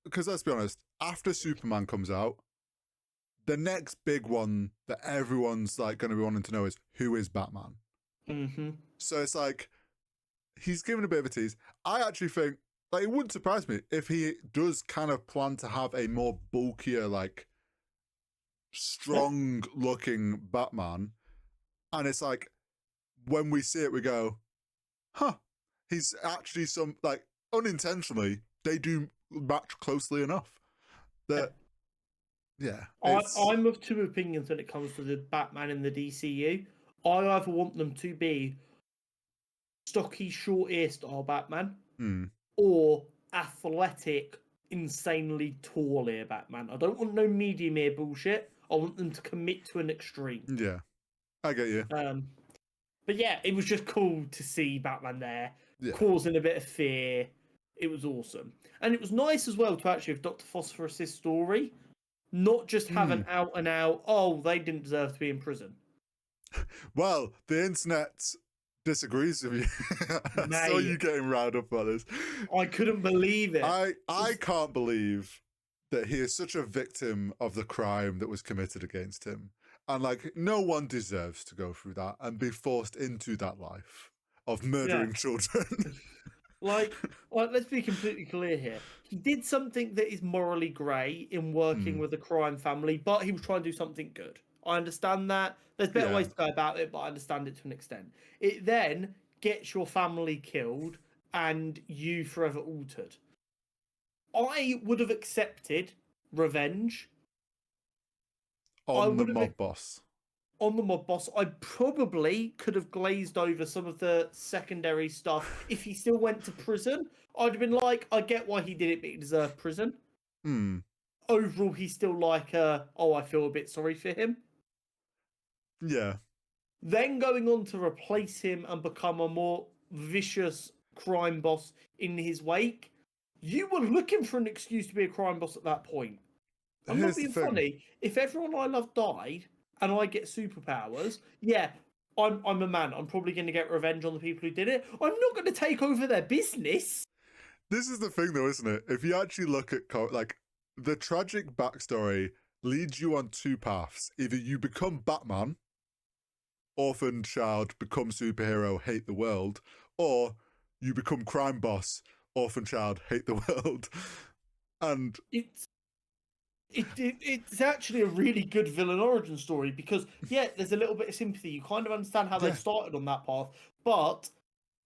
because let's be honest, after Superman comes out, the next big one that everyone's like going to be wanting to know is who is Batman. Mm-hmm. So it's like he's given a bit of a tease. I actually think like it wouldn't surprise me if he does kind of plan to have a more bulkier, like strong looking Batman, and it's like when we see it, we go, "Huh." He's actually some like unintentionally they do match closely enough that I'm of two opinions when it comes to the Batman in the DCU. I either want them to be stocky short ear style Batman or athletic insanely tall ear Batman. I don't want no medium ear bullshit. I want them to commit to an extreme. Yeah, I get you. But yeah, it was just cool to see Batman there, causing a bit of fear. It was awesome. And it was nice as well to actually have Dr. Phosphorus's story, not just have an out and out, oh, they didn't deserve to be in prison. Well, the internet disagrees with you. I saw you getting riled up about this. I couldn't believe it. I can't believe that he is such a victim of the crime that was committed against him. And like, no one deserves to go through that and be forced into that life of murdering children. Like, let's be completely clear here. He did something that is morally grey in working with a crime family, but he was trying to do something good. I understand that. There's better ways to go about it, but I understand it to an extent. It then gets your family killed and you forever altered. I would have accepted revenge. On the mob boss. On the mob boss, I probably could have glazed over some of the secondary stuff. If he still went to prison, I'd have been like, I get why he did it, but he deserved prison. Overall, he's still like, I feel a bit sorry for him. Yeah. Then going on to replace him and become a more vicious crime boss in his wake, you were looking for an excuse to be a crime boss at that point. I'm not being funny. If everyone I love died and I get superpowers, I'm a man. I'm probably going to get revenge on the people who did it. I'm not going to take over their business. This is the thing, though, isn't it? If you actually look at like the tragic backstory leads you on two paths. Either you become Batman, orphan child, become superhero, hate the world, or you become crime boss, orphan child, hate the world. And it's actually a really good villain origin story because, there's a little bit of sympathy. You kind of understand how they started on that path, but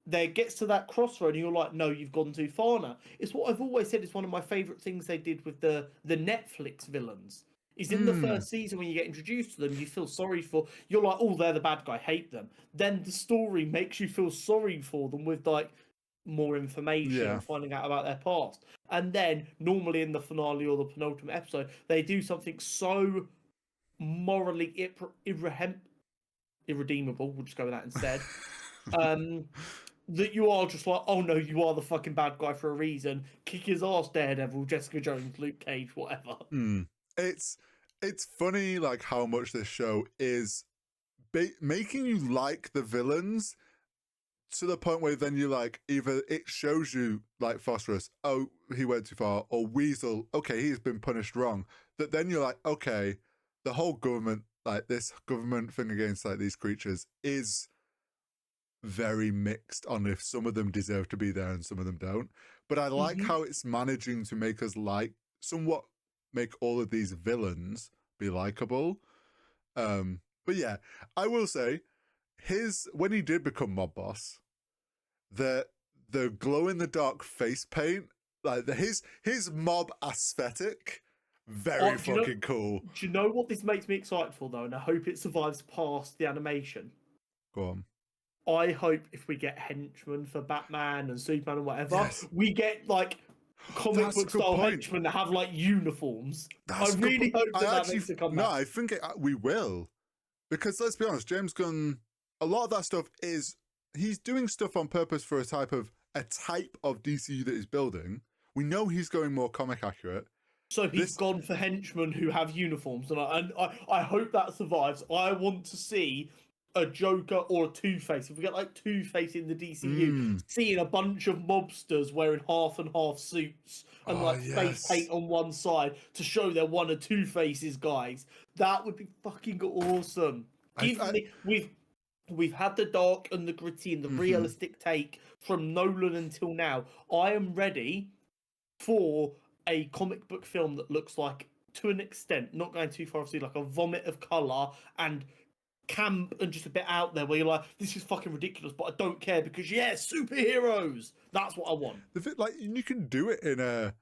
there gets to that crossroad and you're like, no, you've gone too far now. It's what I've always said is one of my favourite things they did with the Netflix villains is in the first season when you get introduced to them, you feel sorry for. You're like, oh, they're the bad guy, hate them. Then the story makes you feel sorry for them with like more information and finding out about their past. And then normally in the finale or the penultimate episode, they do something so morally irredeemable. We'll just go with that instead. That you are just like, oh no, you are the fucking bad guy for a reason. Kick his ass, Daredevil, Jessica Jones, Luke Cage, whatever. It's funny like how much this show is making you like the villains to the point where then you like either it shows you like Phosphorus, oh, he went too far, or Weasel, okay, he's been punished wrong. That then you're like, okay, the whole government, like this government thing against like these creatures is very mixed on if some of them deserve to be there and some of them don't. But I like how it's managing to make us like somewhat make all of these villains be likable. But yeah, I will say when he did become mob boss, the glow in the dark face paint, like his mob aesthetic, very fucking cool. Do you know what this makes me excited for though? And I hope it survives past the animation. Go on. I hope if we get henchmen for Batman and Superman and whatever, we get like comic book style henchmen that have like uniforms. I really hope that makes a comeback. No, I think we will. Because let's be honest, James Gunn, a lot of that stuff he's doing stuff on purpose for a type of DCU that he's building. We know he's going more comic accurate. So he's gone for henchmen who have uniforms, and I hope that survives. I want to see a Joker or a Two-Face. If we get like Two-Face in the DCU, seeing a bunch of mobsters wearing half and half suits and face paint on one side to show they're one of Two-Face's guys, that would be fucking awesome. We've had the dark and the gritty and the realistic take from Nolan until now. I am ready for a comic book film that looks like, to an extent, not going too far, obviously, like a vomit of colour and camp and just a bit out there where you're like, this is fucking ridiculous, but I don't care because, superheroes. That's what I want. Like, you can do it in a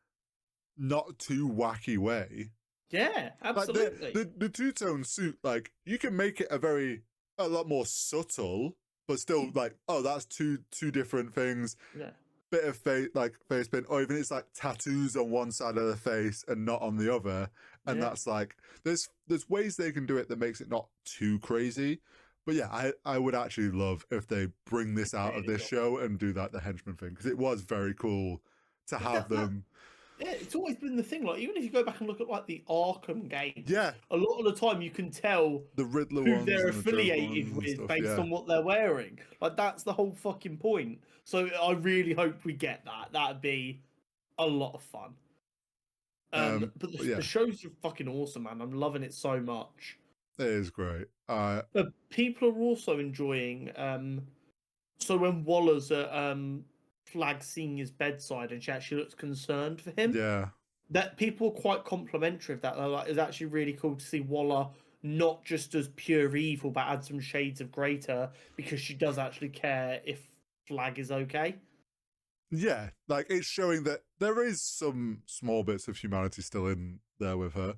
not too wacky way. Yeah, absolutely. Like the two-tone suit, like, you can make it a lot more subtle, but still like, oh, that's two different things. Yeah. Bit of face paint, or even it's like tattoos on one side of the face and not on the other. And that's like, there's ways they can do it that makes it not too crazy. But yeah, I would actually love if they bring this out of this show and do that, the henchman thing, because it was very cool to have them. Yeah, it's always been the thing. Like, even if you go back and look at like the Arkham games, a lot of the time you can tell the Riddler who they're affiliated with based on what they're wearing. Like, that's the whole fucking point. So I really hope we get that. That'd be a lot of fun. But the shows are fucking awesome, man. I'm loving it so much. It is great. But people are also enjoying. So when Waller's at Flag Senior's bedside and she actually looks concerned for him. Yeah. That people are quite complimentary of that. They're like, it's actually really cool to see Waller not just as pure evil, but add some shades of grey to her because she does actually care if Flag is okay. Yeah, like it's showing that there is some small bits of humanity still in there with her.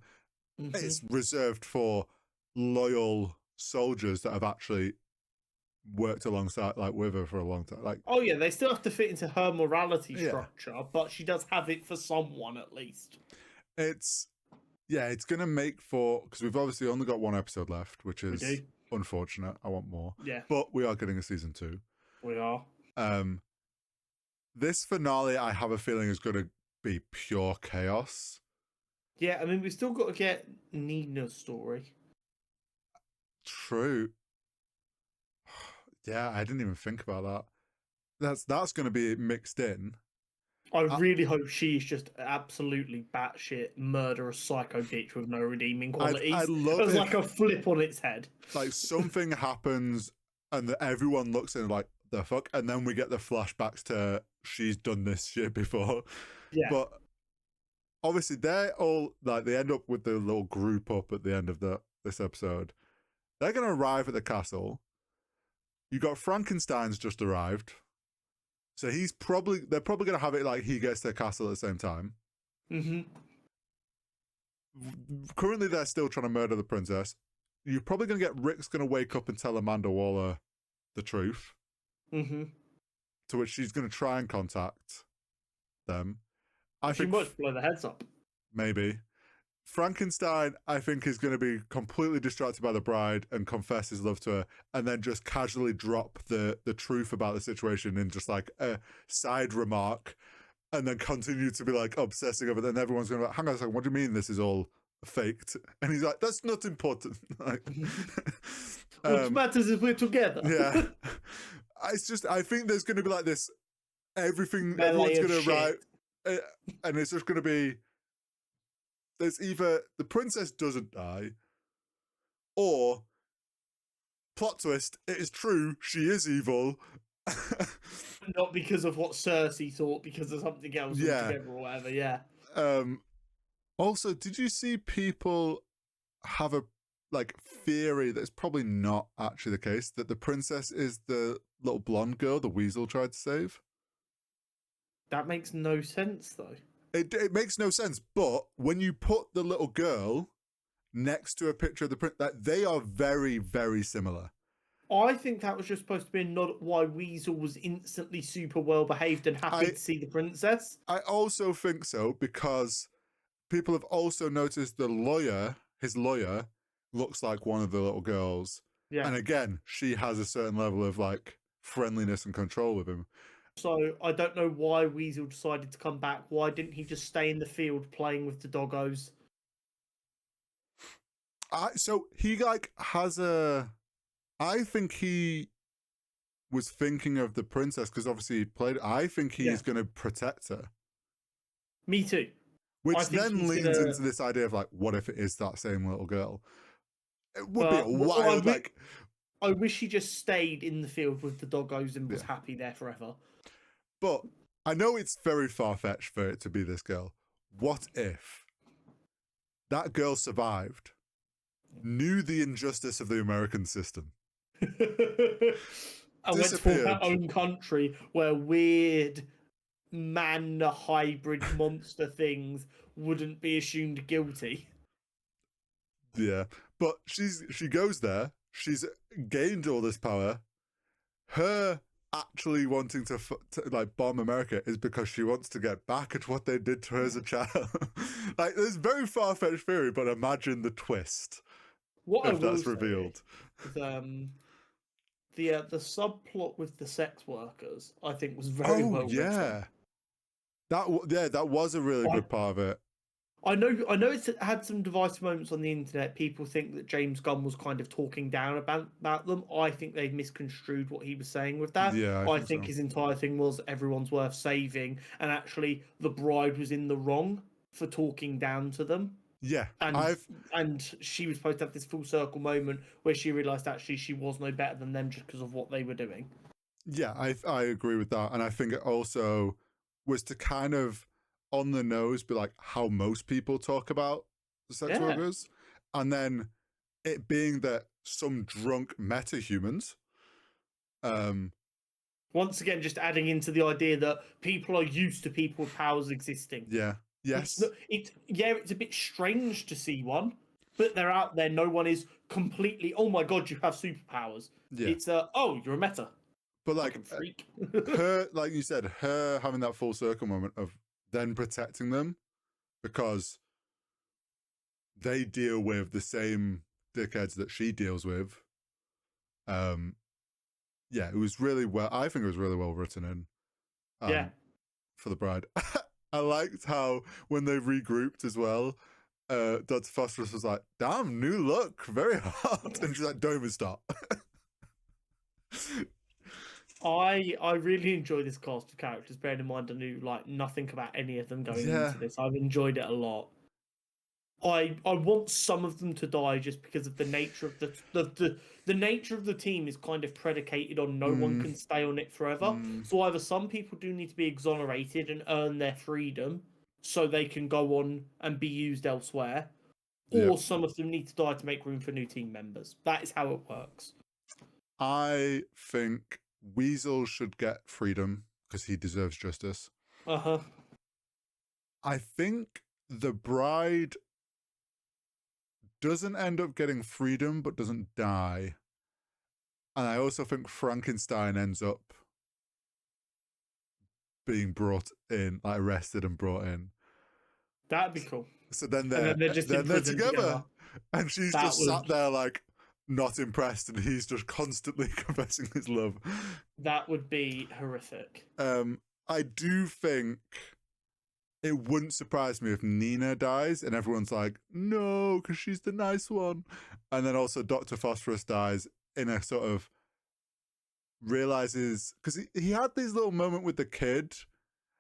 It's reserved for loyal soldiers that have actually worked alongside, like, with her for a long time. Like, oh yeah, they still have to fit into her morality structure, but she does have it for someone at least. It's gonna make for, because we've obviously only got one episode left, which is unfortunate. I want more. Yeah, but we are getting a season 2. We are. This finale, I have a feeling, is gonna be pure chaos. Yeah, I mean, we've still got to get Nina's story. True. Yeah, I didn't even think about that. That's going to be mixed in. I really hope she's just absolutely batshit murderous psycho bitch with no redeeming qualities. I love it. Like a flip on its head. Like something happens and everyone looks in like, the fuck? And then we get the flashbacks to she's done this shit before. Yeah. But obviously they're all, like, they end up with the little group up at the end of this episode. They're going to arrive at the castle. You got Frankenstein's just arrived. So they're probably going to have it like he gets to the castle at the same time. currently they're still trying to murder the princess. You're probably going to get Rick's going to wake up and tell Amanda Waller the truth. Mm-hmm. To which she's going to try and contact them. I She think might blow their heads up. maybe. Frankenstein, I think, is going to be completely distracted by the bride and confess his love to her, and then just casually drop the truth about the situation in just like a side remark, and then continue to be like obsessing over it. And everyone's going to be like, hang on a second, what do you mean this is all faked? And he's like, that's not important. Like, What matters is we're together. Yeah. It's just, I think there's going to be like this, everyone's Melee of going to arrive, shit. and it's just going to be, there's either the princess doesn't die, or plot twist, it is true, she is evil. Not because of what Cersei thought, because of something else altogether or whatever, yeah. Also, did you see people have a like theory that's probably not actually the case, that the princess is the little blonde girl the Weasel tried to save? That makes no sense, though. It makes no sense, but when you put the little girl next to a picture of the prince, that they are very, very similar. I think that was just supposed to be a nod at why Weasel was instantly super well behaved and happy to see the princess. I also think so, because people have also noticed his lawyer, looks like one of the little girls. Yeah. And again, she has a certain level of like friendliness and control with him. So I don't know why Weasel decided to come back. Why didn't he just stay in the field playing with the doggos? So he like has I think he was thinking of the princess, because obviously he played. I think he's going to protect her. Me too. Which then leans into this idea of like, what if it is that same little girl? It would be a wild, like... I wish he just stayed in the field with the doggos and was happy there forever. But I know it's very far-fetched for it to be this girl. What if that girl survived, knew the injustice of the American system, and went to form her own country where weird man hybrid monster things wouldn't be assumed guilty? Yeah, but she goes there. She's gained all this power. Her actually wanting to like bomb America is because she wants to get back at what they did to her as a child. Like, there's very far-fetched theory, but imagine the twist if that's revealed. The subplot with the sex workers, I think, was very well written. That was a really good part of it. I know it's had some divisive moments on the internet. People think that James Gunn was kind of talking down about them. I think they've misconstrued what he was saying with that. Yeah, I think his entire thing was everyone's worth saving, and actually the bride was in the wrong for talking down to them. Yeah, and she was supposed to have this full circle moment where she realised actually she was no better than them just because of what they were doing. Yeah, I agree with that, and I think it also was to kind of on the nose be like how most people talk about sex workers, and then it being that some drunk meta-humans, once again just adding into the idea that people are used to people with powers existing. Yes, it's a bit strange to see one, but they're out there. No one is completely, oh my god, you have superpowers. It's oh, you're a meta. But like freak. her, like you said, her having that full circle moment of then protecting them because they deal with the same dickheads that she deals with. It was really well. I think it was really well written in. For the bride. I liked how when they regrouped as well, Dr. Phosphorus was like, "Damn, new look, very hot," and she's like, "Don't even stop." I really enjoy this cast of characters. Bearing in mind, I knew like nothing about any of them going into this. I've enjoyed it a lot. I want some of them to die just because of the nature of the nature of the team is kind of predicated on no one can stay on it forever. So either some people do need to be exonerated and earn their freedom so they can go on and be used elsewhere, or some of them need to die to make room for new team members. That is how it works. I think Weasel should get freedom because he deserves justice. I think the bride doesn't end up getting freedom, but doesn't die. And I also think Frankenstein ends up being brought in, like arrested and brought in. That'd be cool. So then And then they're just in prison together. and she's That just would- sat there like not impressed, and he's just constantly confessing his love. That would be horrific. I do think it wouldn't surprise me if Nina dies and everyone's like, no, because she's the nice one. And then also Dr. Phosphorus dies in a sort of realizes, because he had this little moment with the kid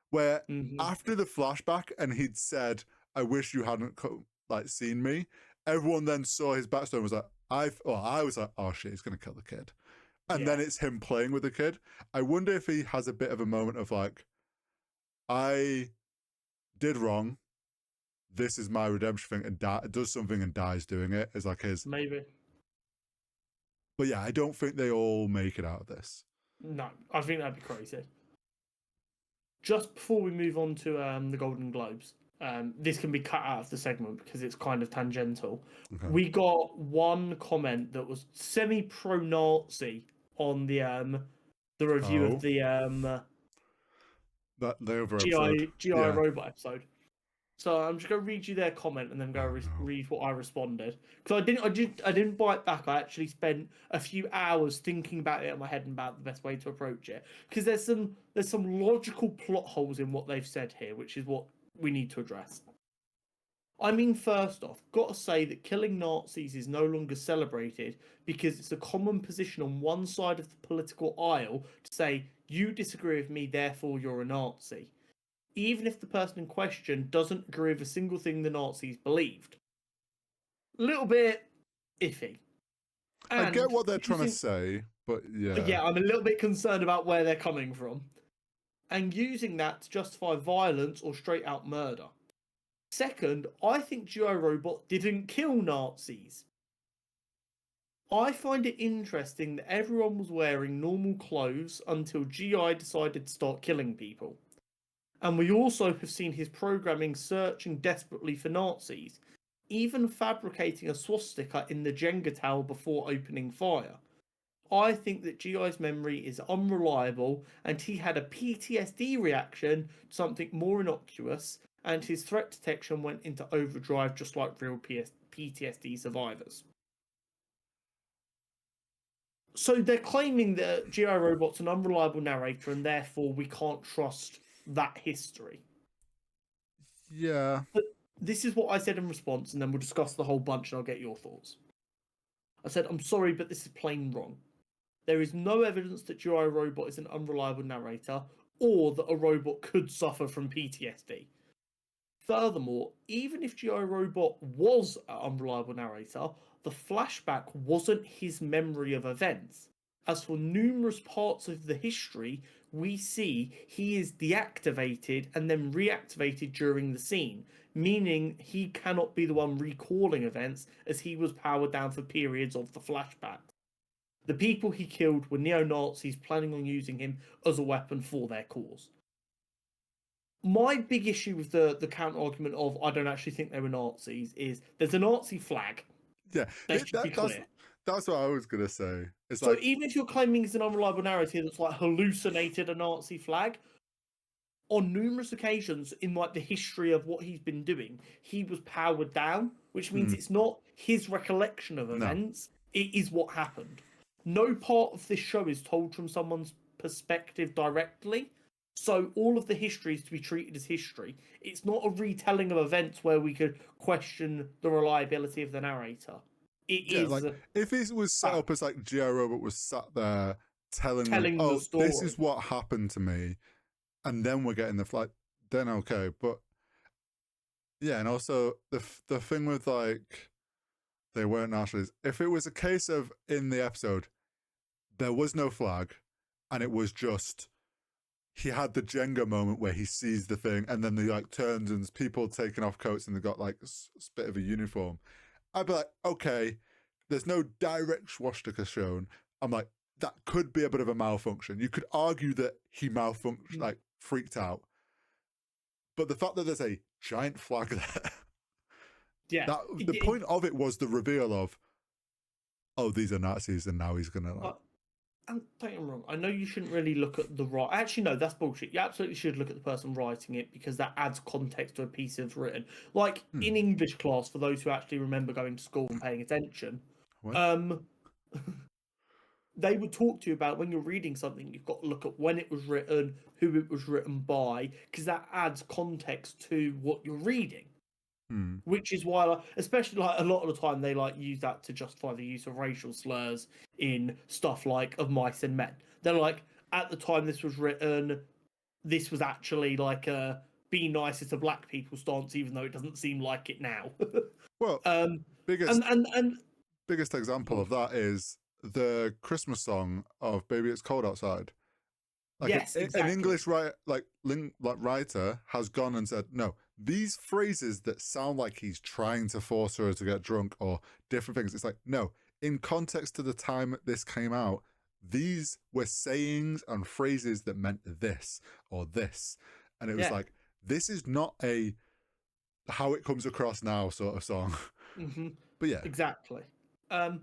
where after the flashback and he'd said, I wish you hadn't seen me, everyone then saw his backstory and was like, I was like, oh shit, he's going to kill the kid. And then it's him playing with the kid. I wonder if he has a bit of a moment of like, I did wrong. This is my redemption thing, and does something and dies doing it. Is like his maybe. But yeah, I don't think they all make it out of this. No, I think that'd be crazy. Just before we move on to the Golden Globes, this can be cut out of the segment because it's kind of tangential. Okay. We got one comment that was semi-pro-Nazi on the review of the GI Robot episode. So I'm just going to read you their comment and then read what I responded. Because I didn't bite back. I actually spent a few hours thinking about it in my head and about the best way to approach it. Because there's some logical plot holes in what they've said here, which is what we need to address. I mean, first off, got to say that killing Nazis is no longer celebrated because it's a common position on one side of the political aisle to say, you disagree with me, therefore you're a Nazi. Even if the person in question doesn't agree with a single thing the Nazis believed. A little bit iffy. And I get what they're trying to say, but yeah. Yeah, I'm a little bit concerned about where they're coming from. And using that to justify violence or straight out murder. Second, I think GI Robot didn't kill Nazis. I find it interesting that everyone was wearing normal clothes until GI decided to start killing people. And we also have seen his programming searching desperately for Nazis, even fabricating a swastika in the Jenga tower before opening fire. I think that GI's memory is unreliable and he had a PTSD reaction to something more innocuous, and his threat detection went into overdrive just like real PTSD survivors. So they're claiming that GI Robot's an unreliable narrator and therefore we can't trust that history. Yeah. But this is what I said in response, and then we'll discuss the whole bunch and I'll get your thoughts. I said, I'm sorry, but this is plain wrong. There is no evidence that GI Robot is an unreliable narrator or that a robot could suffer from PTSD. Furthermore, even if GI Robot was an unreliable narrator, the flashback wasn't his memory of events. As for numerous parts of the history, we see he is deactivated and then reactivated during the scene, meaning he cannot be the one recalling events as he was powered down for periods of the flashback. The people he killed were neo-Nazis planning on using him as a weapon for their cause. My big issue with the counter-argument of I don't actually think they were Nazis is there's a Nazi flag. Yeah, that's what I was going to say. It's so even if you're claiming it's an unreliable narrative that's like hallucinated a Nazi flag, on numerous occasions in like the history of what he's been doing, he was powered down, which means it's not his recollection of events, it is what happened. No part of this show is told from someone's perspective directly, so all of the history is to be treated as history. It's not a retelling of events where we could question the reliability of the narrator. It is like if it was set up as like GI Robot was sat there telling them, the story. This is what happened to me, and then we're getting the flight, then okay. But yeah, and also the thing with like they weren't Nazis. If it was a case of in the episode there was no flag, and it was just he had the Jenga moment where he sees the thing, and then he like turns and there's people taking off coats and they got like a bit of a uniform. I'd be like, okay, there's no direct swastika shown. I'm like, that could be a bit of a malfunction. You could argue that he malfunctioned, like freaked out. But the fact that there's a giant flag there. Yeah. The point of it was the reveal of, oh, these are Nazis, and now he's gonna like. And don't get me wrong, I know you shouldn't really look at the right. Actually, no, that's bullshit. You absolutely should look at the person writing it because that adds context to a piece of written. Like in English class, for those who actually remember going to school and paying attention, What? they would talk to you about when you're reading something, you've got to look at when it was written, who it was written by, because that adds context to what you're reading. Which is why, especially like a lot of the time, they like use that to justify the use of racial slurs in stuff like Of Mice and Men. They're like, at the time this was written, this was actually like a be nicer to black people stance, even though it doesn't seem like it now. Well, biggest example of that is the Christmas song of "Baby It's Cold Outside." Like yes, an English writer has gone and said, no, these phrases that sound like he's trying to force her to get drunk or different things. It's like, no, in context to the time this came out, these were sayings and phrases that meant this or this. And it was like, this is not a how it comes across now sort of song. But yeah. Exactly. And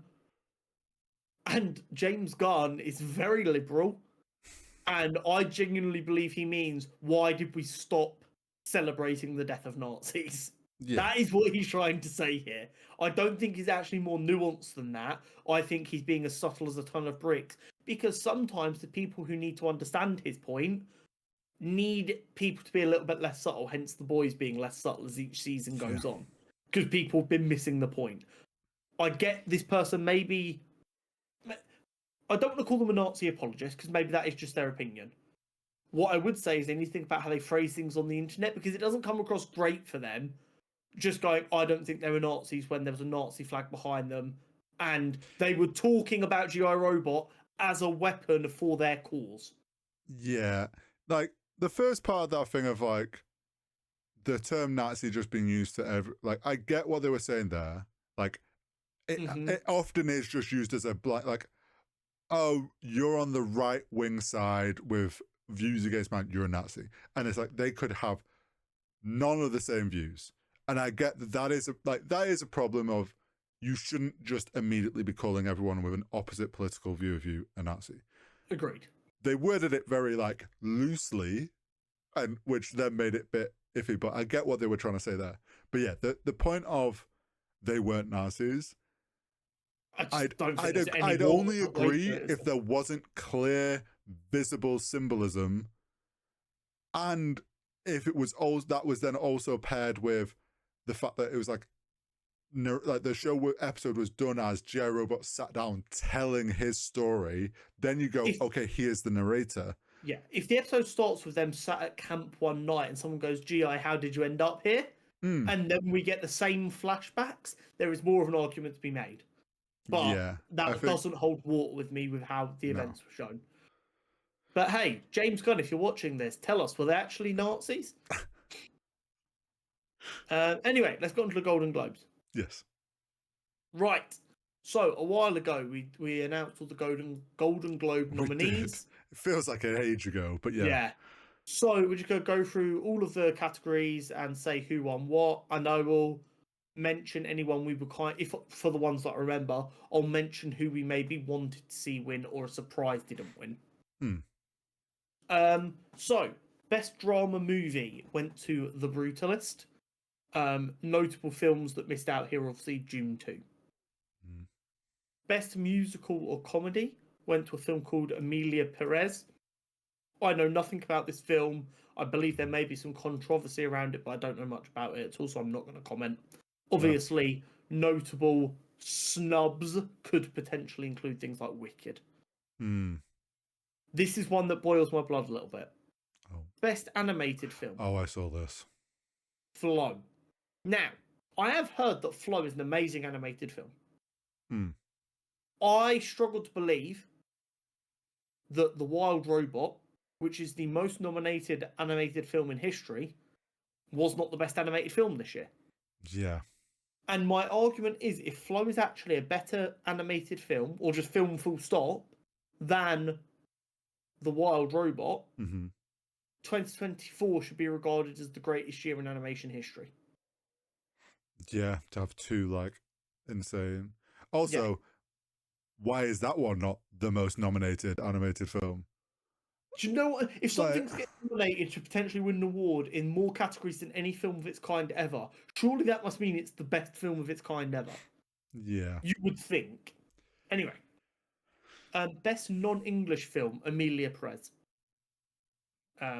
James Gunn is very liberal. And I genuinely believe he means, why did we stop celebrating the death of Nazis? Yeah. That is what he's trying to say here. I don't think he's actually more nuanced than that. I think he's being as subtle as a ton of bricks. Because sometimes the people who need to understand his point need people to be a little bit less subtle, hence the boys being less subtle as each season goes on. Because people have been missing the point. I get this person maybe... I don't want to call them a Nazi apologist, because maybe that is just their opinion. What I would say is they need to think about how they phrase things on the internet, because it doesn't come across great for them just going, I don't think they were Nazis, when there was a Nazi flag behind them, and they were talking about G.I. Robot as a weapon for their cause. Yeah. Like, the first part of that thing of, like, the term Nazi just being used to like, I get what they were saying there. Like, it often is just used as a, like, oh, you're on the right-wing side with views against man, you're a Nazi. And it's like, they could have none of the same views. And I get that is a problem of, you shouldn't just immediately be calling everyone with an opposite political view of you a Nazi. Agreed. They worded it very, like, loosely, and which then made it a bit iffy, but I get what they were trying to say there. But yeah, the point of they weren't Nazis, I'd only agree if there wasn't clear, visible symbolism, and if it was that was then also paired with the fact that it was like the show episode was done as G.I. Robot sat down telling his story. Then you go, okay, here's the narrator. Yeah, if the episode starts with them sat at camp one night and someone goes, G.I., how did you end up here? And then we get the same flashbacks, there is more of an argument to be made. But that doesn't hold water with me with how the events were shown. But hey, James Gunn, if you're watching this, tell us, were they actually Nazis? Anyway, let's go on to the Golden Globes. Yes. Right. So, a while ago, we announced all the Golden Globe nominees. It feels like an age ago, but yeah. Yeah. So, we're just going to go through all of the categories and say who won what. And I will mention anyone we were for the ones that I remember, I'll mention who we maybe wanted to see win or a surprise didn't win. So, best drama movie went to The Brutalist. Notable films that missed out here, obviously, Dune 2. Best musical or comedy went to a film called Emilia Perez. I know nothing about this film. I believe there may be some controversy around it, but I don't know much about it at all, so I'm not going to comment. Obviously, notable snubs could potentially include things like Wicked. This is one that boils my blood a little bit. Best animated film. Oh, I saw this. Flow. Now, I have heard that Flow is an amazing animated film. I struggle to believe that The Wild Robot, which is the most nominated animated film in history, was not the best animated film this year. Yeah. And my argument is, if Flow is actually a better animated film, or just film full stop, than The Wild Robot, 2024 should be regarded as the greatest year in animation history. Yeah, to have two like insane. Yeah. Also, why is that one not the most nominated animated film? Do you know what? If something's Like, getting nominated to potentially win an award in more categories than any film of its kind ever, surely that must mean it's the best film of its kind ever. yeah. You would think. Anyway, best non-English film, Amelia Perez,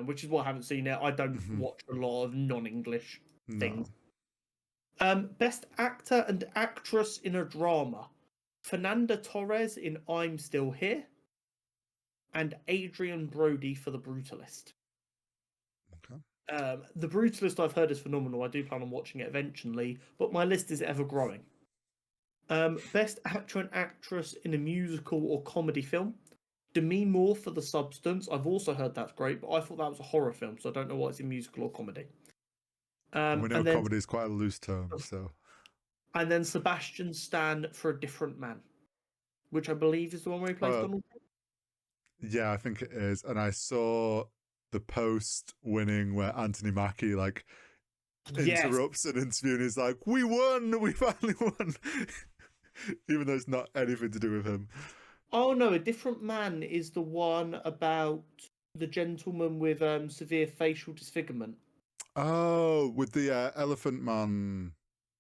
which is why I haven't seen it. I don't watch a lot of non-English things. No. Best actor and actress in a drama, Fernanda Torres in I'm Still Here, and Adrian Brody for The Brutalist. Okay. The Brutalist I've heard is phenomenal. I do plan on watching it eventually, but my list is ever growing. Best actor and actress in a musical or comedy film, Demi Moore for The Substance. I've also heard that's great, but I thought that was a horror film, so I don't know why it's a musical or comedy. We know comedy is quite a loose term, so. And then Sebastian Stan for A Different Man, which I believe is the one where he plays Donald Trump. Yeah, I think it is. And I saw the post winning where Anthony Mackie like interrupts an interview and he's like, "We won! We finally won!" Even though it's not anything to do with him. Oh no, A Different Man is the one about the gentleman with severe facial disfigurement. Oh, with the Elephant Man.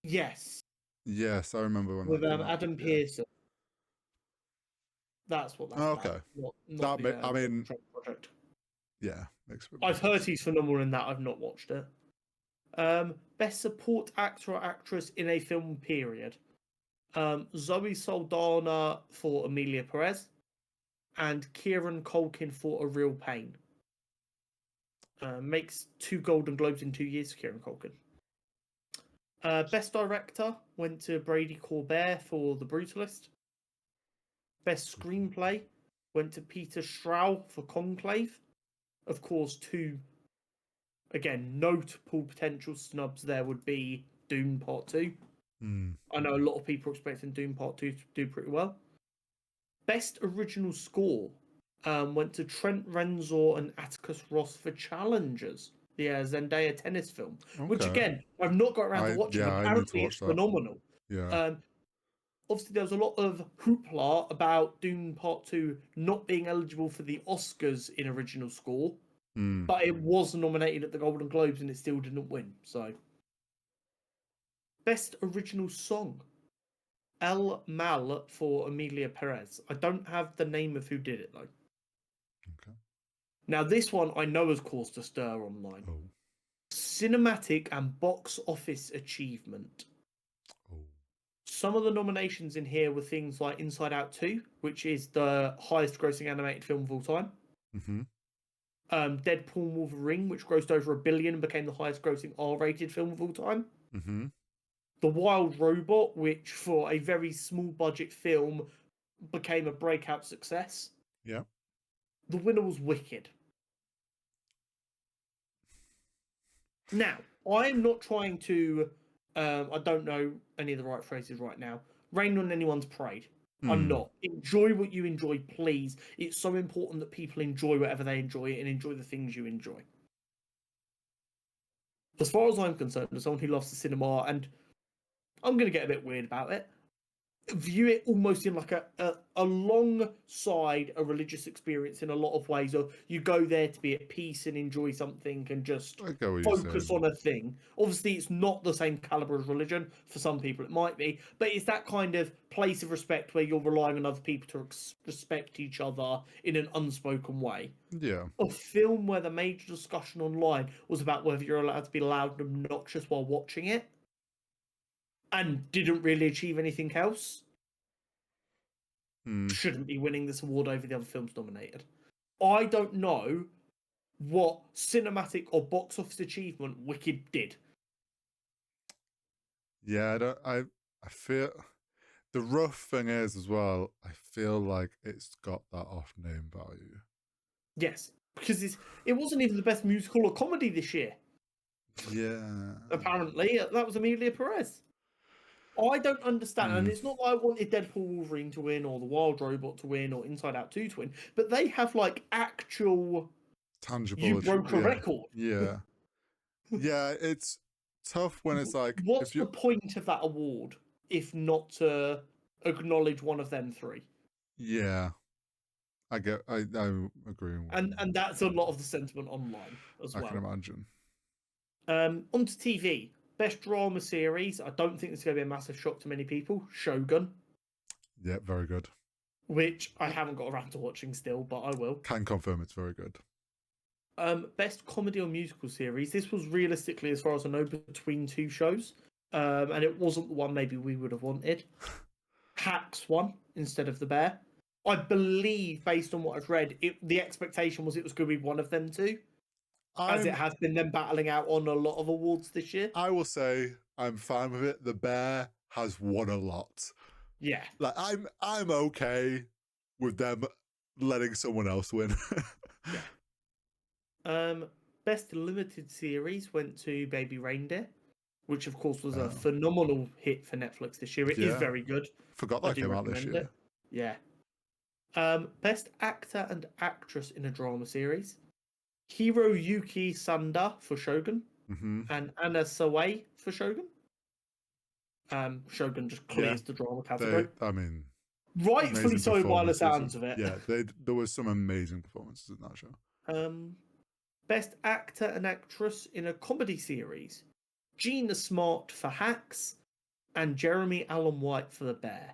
Yes. Yes, I remember when with that came out. Adam Pearson. That's what that's about. Okay. Not the I mean, Trump project. Yeah, I've heard he's phenomenal in that. I've not watched it. Best support actor or actress in a film period. Zoe Saldana for Amelia Perez, and Kieran Culkin for A Real Pain. Makes 2 Golden Globes in 2 years for Kieran Culkin. Best director went to Brady Corbet for The Brutalist. Best screenplay went to Peter Straub for Conclave. Of course, 2, again, notable potential snubs there would be Dune Part 2. I know a lot of people are expecting Dune Part 2 to do pretty well. Best original score went to Trent Reznor and Atticus Ross for Challengers, the Zendaya tennis film, which again, I've not got around to watching. Apparently, it's phenomenal. Yeah. Obviously, there was a lot of hoopla about Dune Part 2 not being eligible for the Oscars in original score, but it was nominated at the Golden Globes and it still didn't win. So, best original song, El Mal for Amelia Perez. I don't have the name of who did it though. Okay. Now, this one I know has caused a stir online. Oh. Cinematic and box office achievement. Oh. Some of the nominations in here were things like Inside Out 2, which is the highest grossing animated film of all time. Deadpool and Wolverine, which grossed over $1 billion and became the highest grossing R-rated film of all time. The Wild Robot, which for a very small budget film became a breakout success. Yeah. The winner was Wicked. Now, I'm not trying to, I don't know any of the right phrases right now, rain on anyone's parade. I'm not. Enjoy what you enjoy, please. It's so important that people enjoy whatever they enjoy and enjoy the things you enjoy. As far as I'm concerned, as someone who loves the cinema, and I'm going to get a bit weird about it, view it almost in like alongside a religious experience in a lot of ways. Or you go there to be at peace and enjoy something and just focus on a thing. Obviously, it's not the same caliber as religion. For some people, it might be, but it's that kind of place of respect where you're relying on other people to respect each other in an unspoken way. Yeah. A film where the major discussion online was about whether you're allowed to be loud and obnoxious while watching it, and didn't really achieve anything else, shouldn't be winning this award over the other films nominated. I don't know what cinematic or box office achievement Wicked did. Yeah, I feel the rough thing is as well, I feel like it's got that off name value. Yes, because it wasn't even the best musical or comedy this year. Yeah. Apparently, that was Amelia Perez. I don't understand, and it's not that I wanted Deadpool Wolverine to win, or The Wild Robot to win, or Inside Out 2 to win, but they have like actual tangible. You broke a record. Yeah. Yeah, it's tough when it's like, What's if you, the point of that award if not to acknowledge one of them three? yeah, I agree. And that's a lot of the sentiment online as I well. can imagine. Onto TV. Best drama series. I don't think it's going to be a massive shock to many people. Shogun. Yeah, very good. Which I haven't got around to watching still, but I will. Can confirm it's very good. Best comedy or musical series. This was realistically, as far as I know, between two shows. And it wasn't the one maybe we would have wanted. Hacks won instead of The Bear. I believe, based on what I've read, the expectation was it was going to be one of them two. As it has been them battling out on a lot of awards this year. I will say I'm fine with it. The Bear has won a lot. Yeah. Like I'm okay with them letting someone else win. Yeah. Best limited series went to Baby Reindeer, which of course was a phenomenal hit for Netflix this year. It is very good. Forgot that came out this year. It. Yeah. Best actor and actress in a drama series. Hiroyuki Sanda for Shogun and Anna Sawai for Shogun. Shogun just clears the drama category. Rightfully so by the sounds of it. Yeah, there was some amazing performances in that show. Best actor and actress in a comedy series. Gina Smart for Hacks and Jeremy Allen White for The Bear,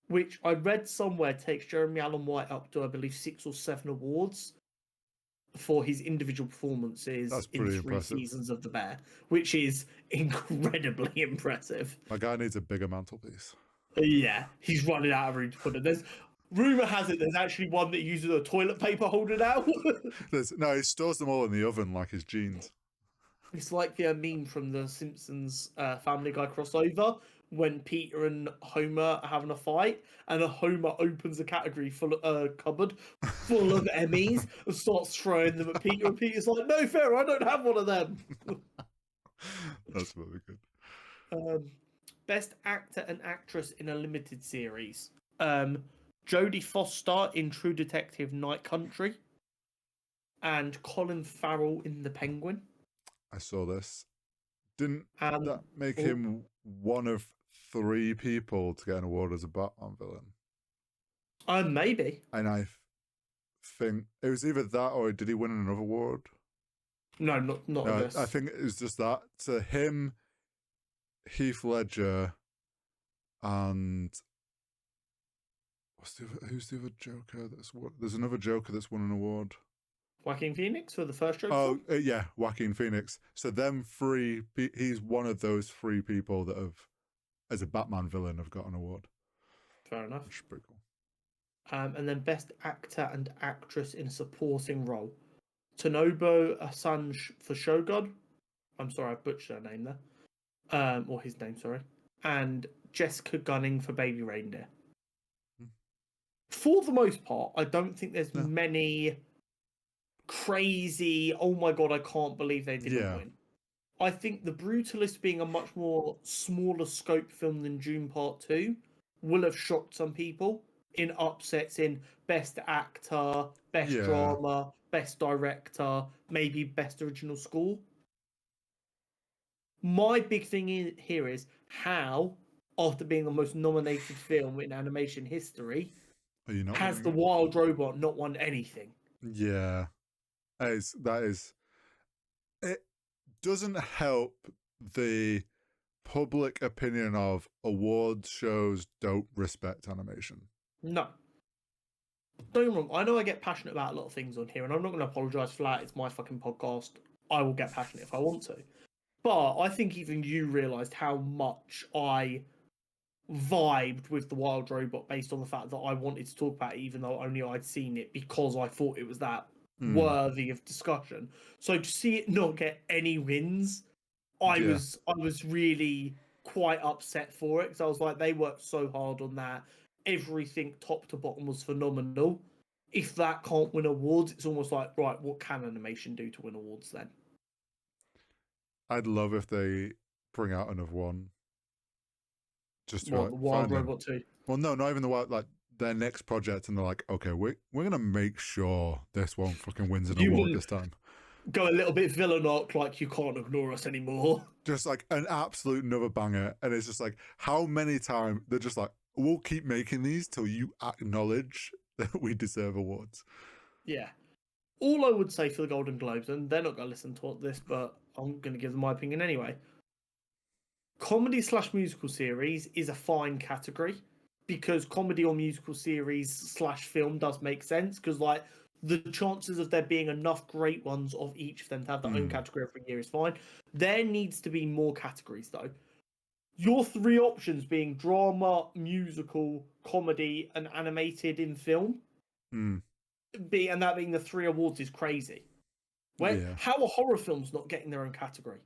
which I read somewhere takes Jeremy Allen White up to, I believe, 6 or 7 awards for his individual performances in 3 seasons of The Bear, which is incredibly impressive. My guy needs a bigger mantelpiece. Yeah, he's running out of room to put it. Rumour has it there's actually one that uses a toilet paper holder now. No, he stores them all in the oven like his jeans. It's like the meme from the Simpsons Family Guy crossover when Peter and Homer are having a fight, and Homer opens a cupboard full of Emmys and starts throwing them at Peter, and Peter's like, "No fair, I don't have one of them." That's really good. Best actor and actress in a limited series. Jodie Foster in True Detective Night Country and Colin Farrell in The Penguin. I saw this. Didn't that make him one of 3 people to get an award as a Batman villain? Maybe. And I think it was either that or did he win another award? No, not this. I think it was just that. To him, Heath Ledger, and who's the other Joker that's won? There's another Joker that's won an award. Joaquin Phoenix for the first Joker? Oh, yeah, Joaquin Phoenix. So them 3, he's one of those 3 people that have, as a Batman villain, have got an award. Fair enough. Which is pretty cool. And then best actor and actress in a supporting role. Tanobo Asanj for Shogun. I'm sorry, I butchered her name there. Or his name, sorry. And Jessica Gunning for Baby Reindeer. For the most part, I don't think there's many crazy, oh my god, I can't believe they didn't win. I think The Brutalist being a much more smaller scope film than Dune Part 2 will have shocked some people in upsets in best actor, best drama, best director, maybe best original score. My big thing here is how, after being the most nominated film in animation history, has The Wild Robot not won anything? Yeah. That is. It doesn't help the public opinion of awards shows don't respect animation. No. Don't get me wrong, I know I get passionate about a lot of things on here, and I'm not going to apologise for that. It's my fucking podcast. I will get passionate if I want to. But I think even you realised how much I vibed with The Wild Robot based on the fact that I wanted to talk about it, even though only I'd seen it, because I thought it was that worthy of discussion. So to see it not get any wins, I was really quite upset for it, because I was like, they worked so hard on that. Everything top to bottom was phenomenal. If that can't win awards, it's almost like, right, what can animation do to win awards then? I'd love if they bring out another one. Just to the Wild Robot 2. Well, no, not even the Wild, like their next project, and they're like, okay, we're gonna make sure this one fucking wins an award this time. go a little bit villainoc, like you can't ignore us anymore. Just like an absolute another banger. And it's just like, how many times they're just like, we'll keep making these till you acknowledge that we deserve awards. Yeah. All I would say for the Golden Globes, and they're not going to listen to this, but I'm going to give them my opinion anyway. Comedy/musical series is a fine category because comedy or musical series/film does make sense because, like, the chances of there being enough great ones of each of them to have their own category every year is fine. There needs to be more categories, though. Your three options being drama, musical, comedy, and animated in film, and that being the three awards is crazy. How are horror films not getting their own category?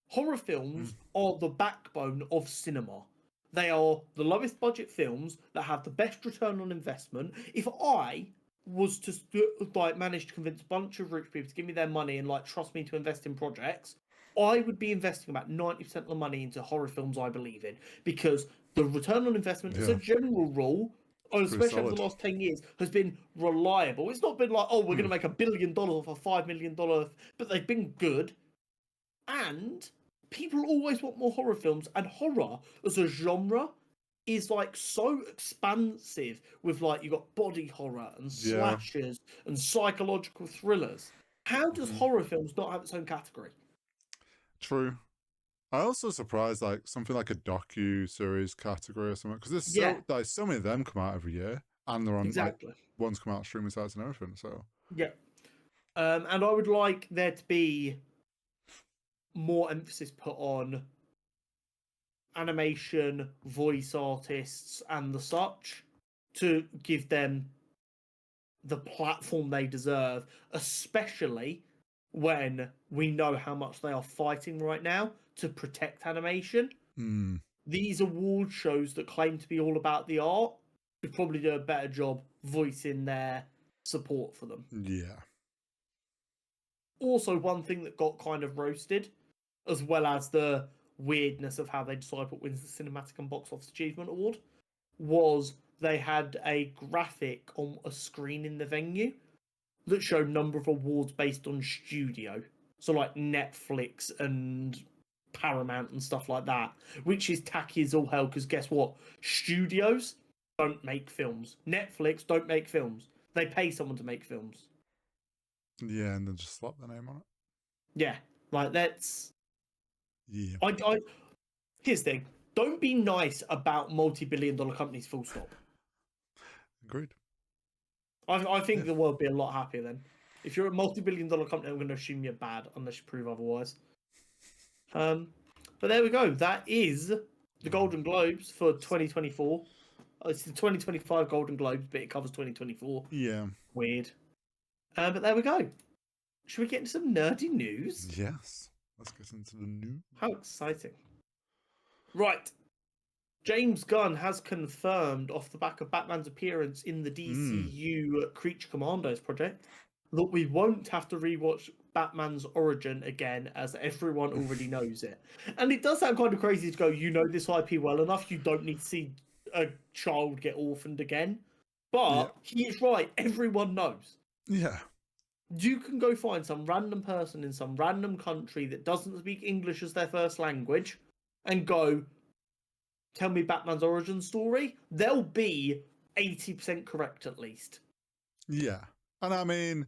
Horror films are the backbone of cinema. They are the lowest budget films that have the best return on investment. If I was to like manage to convince a bunch of rich people to give me their money and like trust me to invest in projects, I would be investing about 90% of the money into horror films I believe in because the return on investment, as a general rule, especially over the last 10 years, has been reliable. It's not been like, oh, we're going to make $1 billion off a $5 million, but they've been good. And people always want more horror films, and horror as a genre is like so expansive with like you've got body horror and slashers and psychological thrillers. How does horror films not have its own category? True. I also surprised like something like a docu-series category or something because there's so many of them come out every year and they're on like ones come out streaming sites and everything. So and I would like there to be more emphasis put on animation, voice artists, and the such to give them the platform they deserve, especially when we know how much they are fighting right now to protect animation. These award shows that claim to be all about the art could probably do a better job voicing their support for them. Yeah. Also, one thing that got kind of roasted, as well as the weirdness of how they decide what wins the Cinematic and Box Office Achievement Award, was they had a graphic on a screen in the venue that showed number of awards based on studio. So like Netflix and Paramount and stuff like that, which is tacky as all hell because guess what? Studios don't make films. Netflix don't make films. They pay someone to make films. Yeah, and then just slap the name on it. Yeah, like that's... Yeah. Here's the thing. Don't be nice about multi-billion-dollar companies, full stop. Agreed. I think the world would be a lot happier then. If you're a multi-billion-dollar company, I'm going to assume you're bad unless you prove otherwise. But there we go. That is the Golden Globes for 2024. It's the 2025 Golden Globes, but it covers 2024. Yeah. Weird. But there we go. Should we get into some nerdy news? Yes. Let's get into the news. How exciting. Right. James Gunn has confirmed off the back of Batman's appearance in the DCU Creature Commandos project that we won't have to rewatch Batman's origin again as everyone already knows it. And it does sound kind of crazy to go, you know this IP well enough, you don't need to see a child get orphaned again. But he is right, everyone knows. Yeah. You can go find some random person in some random country that doesn't speak English as their first language and go, tell me Batman's origin story. They'll be 80% correct at least. Yeah. And I mean,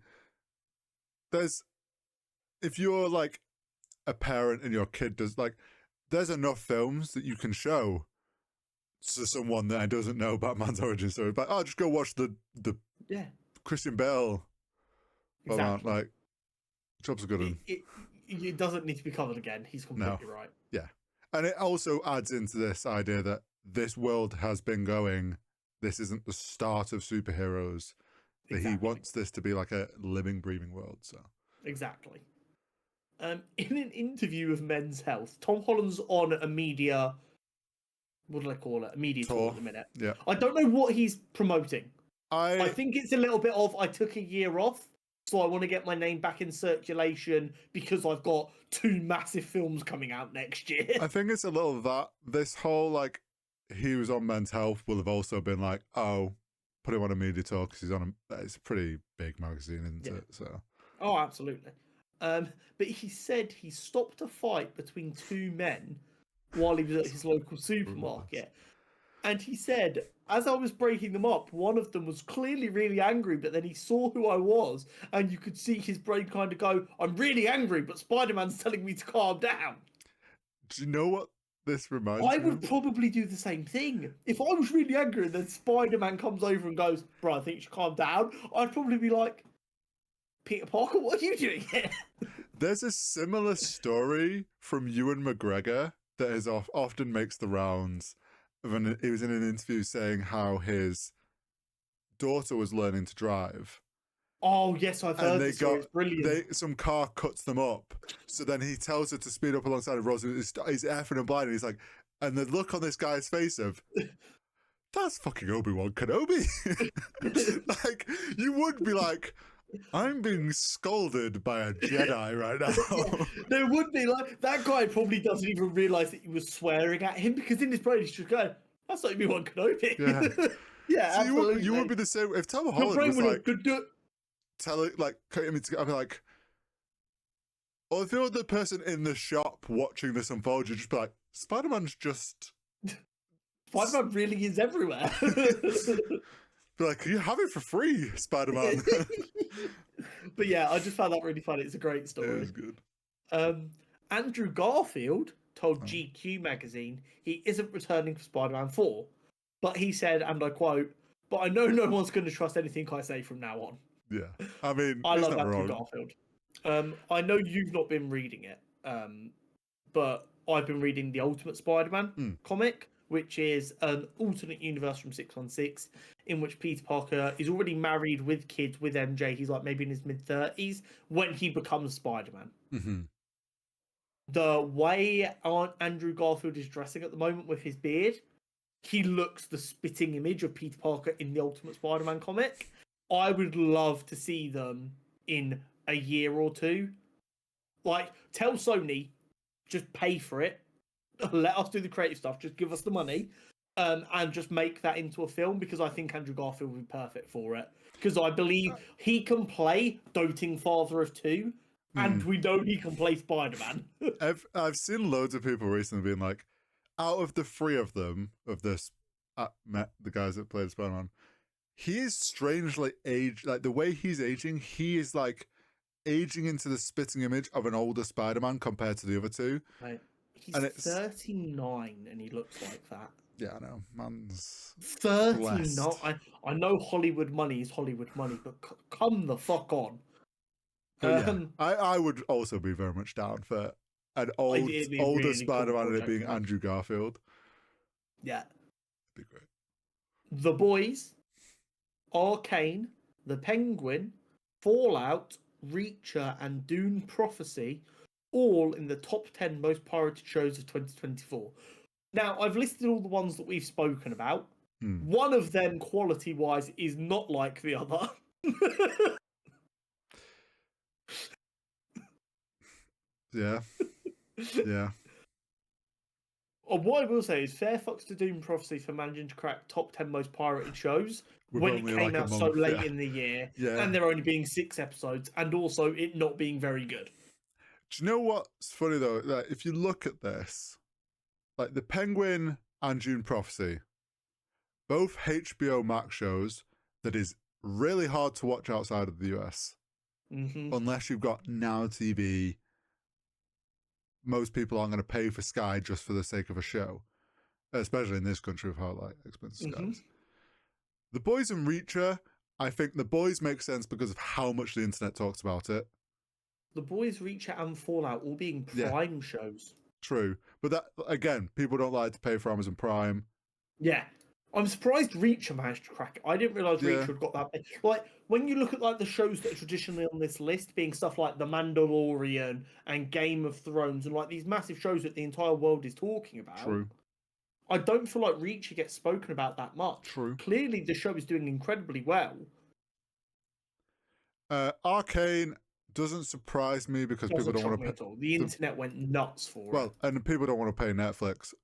if you're like a parent and your kid does like, there's enough films that you can show to someone that doesn't know Batman's origin story. But just go watch the Christian Bale. Exactly. Like, job's a good one. It doesn't need to be covered again. He's completely right. Yeah. And it also adds into this idea that this world has been going, this isn't the start of superheroes, that he wants this to be like a living, breathing world. So exactly. In an interview with Men's Health, Tom Holland's on a media, what do I call it? A media tour at the minute. Yeah. I don't know what he's promoting. I think it's a little bit of, I took a year off, so I want to get my name back in circulation because I've got 2 massive films coming out next year. I think it's a little of that. This whole, like, he was on Men's Health will have also been like, oh, put him on a media tour because he's on it's a pretty big magazine, isn't it? So. Oh, absolutely. But he said he stopped a fight between two men while he was at his local supermarket. And he said, as I was breaking them up, one of them was clearly really angry, but then he saw who I was, and you could see his brain kind of go, I'm really angry, but Spider-Man's telling me to calm down. Do you know what this reminds I me would of? probably do the same thing. If I was really angry and then Spider-Man comes over and goes, bro, I think you should calm down, I'd probably be like, Peter Parker, what are you doing here? There's a similar story from Ewan McGregor that is often makes the rounds. When he was in an interview saying how his daughter was learning to drive. Oh, yes, I've heard And this story. It's brilliant. some car cuts them up. So then he tells her to speed up alongside of Rose. He's effing and blind. And he's like, and the look on this guy's face of, that's fucking Obi-Wan Kenobi. Like, you would be like, I'm being scolded by a Jedi right now. There would be like that guy probably doesn't even realize that he was swearing at him because in his brain he's just going, "That's not Obi-Wan Kenobi." Yeah, yeah, so absolutely. you would be the same if Tom Your Holland brain was would like, have tell it like, I'd be like, or if you're the person in the shop watching this unfold, you'd just be like, Spider-Man's just. Spider-Man really is everywhere. Be like, you have it for free, Spider-Man. But yeah, I just found that really funny. It's a great story. It was good. Andrew Garfield told GQ magazine he isn't returning for Spider-Man 4, but he said, and I quote, "But I know no one's going to trust anything I say from now on." Yeah, I mean, I love not Andrew wrong. Garfield. I know you've not been reading it, but I've been reading the Ultimate Spider-Man comic, which is an alternate universe from 616, in which Peter Parker is already married with kids with MJ. He's like maybe in his mid-30s when he becomes Spider-Man. Mm-hmm. The way Andrew Garfield is dressing at the moment with his beard, he looks the spitting image of Peter Parker in the Ultimate Spider-Man comic. I would love to see them in a year or two. Like, tell Sony, just pay for it. Let us do the creative stuff. Just give us the money, and just make that into a film, because I think Andrew Garfield would be perfect for it. Because I believe he can play doting father of two, and we know he can play Spider-Man. I've seen loads of people recently being like, out of the three of them, of this, the guys that played Spider-Man, he is strangely aged. Like, the way he's aging, he is like aging into the spitting image of an older Spider-Man compared to the other two. Right. He's 39 and he looks like that. Yeah, I know. Man's 39. I know Hollywood money is Hollywood money, but come the fuck on. Yeah, I would also be very much down for an older really Spider-Man and it being Andrew Garfield. Yeah. It'd be great. The Boys, Arcane, The Penguin, Fallout, Reacher, and Dune Prophecy, all in the top 10 most pirated shows of 2024. Now, I've listed all the ones that we've spoken about. One of them, quality-wise, is not like the other. Yeah. Yeah. What I will say is fair fucks to Doom Prophecy for managing to crack top 10 most pirated shows when it came out so late in the year, and there only being 6 episodes, and also it not being very good. Do you know what's funny though? Like, if you look at this, like The Penguin and Dune Prophecy, both HBO Max shows that is really hard to watch outside of the US. Unless you've got Now TV. Most people aren't going to pay for Sky just for the sake of a show, especially in this country with how like expensive Sky is. The Boys and Reacher, I think The Boys make sense because of how much the internet talks about it. The Boys, Reacher, and Fallout all being Prime shows. True, but that again, people don't like to pay for Amazon Prime. Yeah, I'm surprised Reacher managed to crack it. I didn't realize Reacher had got that big. Like, when you look at like the shows that are traditionally on this list, being stuff like The Mandalorian and Game of Thrones, and like these massive shows that the entire world is talking about. True. I don't feel like Reacher gets spoken about that much. True. Clearly, the show is doing incredibly well. Arcane doesn't surprise me because people don't want to pay. The internet went nuts for it. Well, and people don't want to pay Netflix.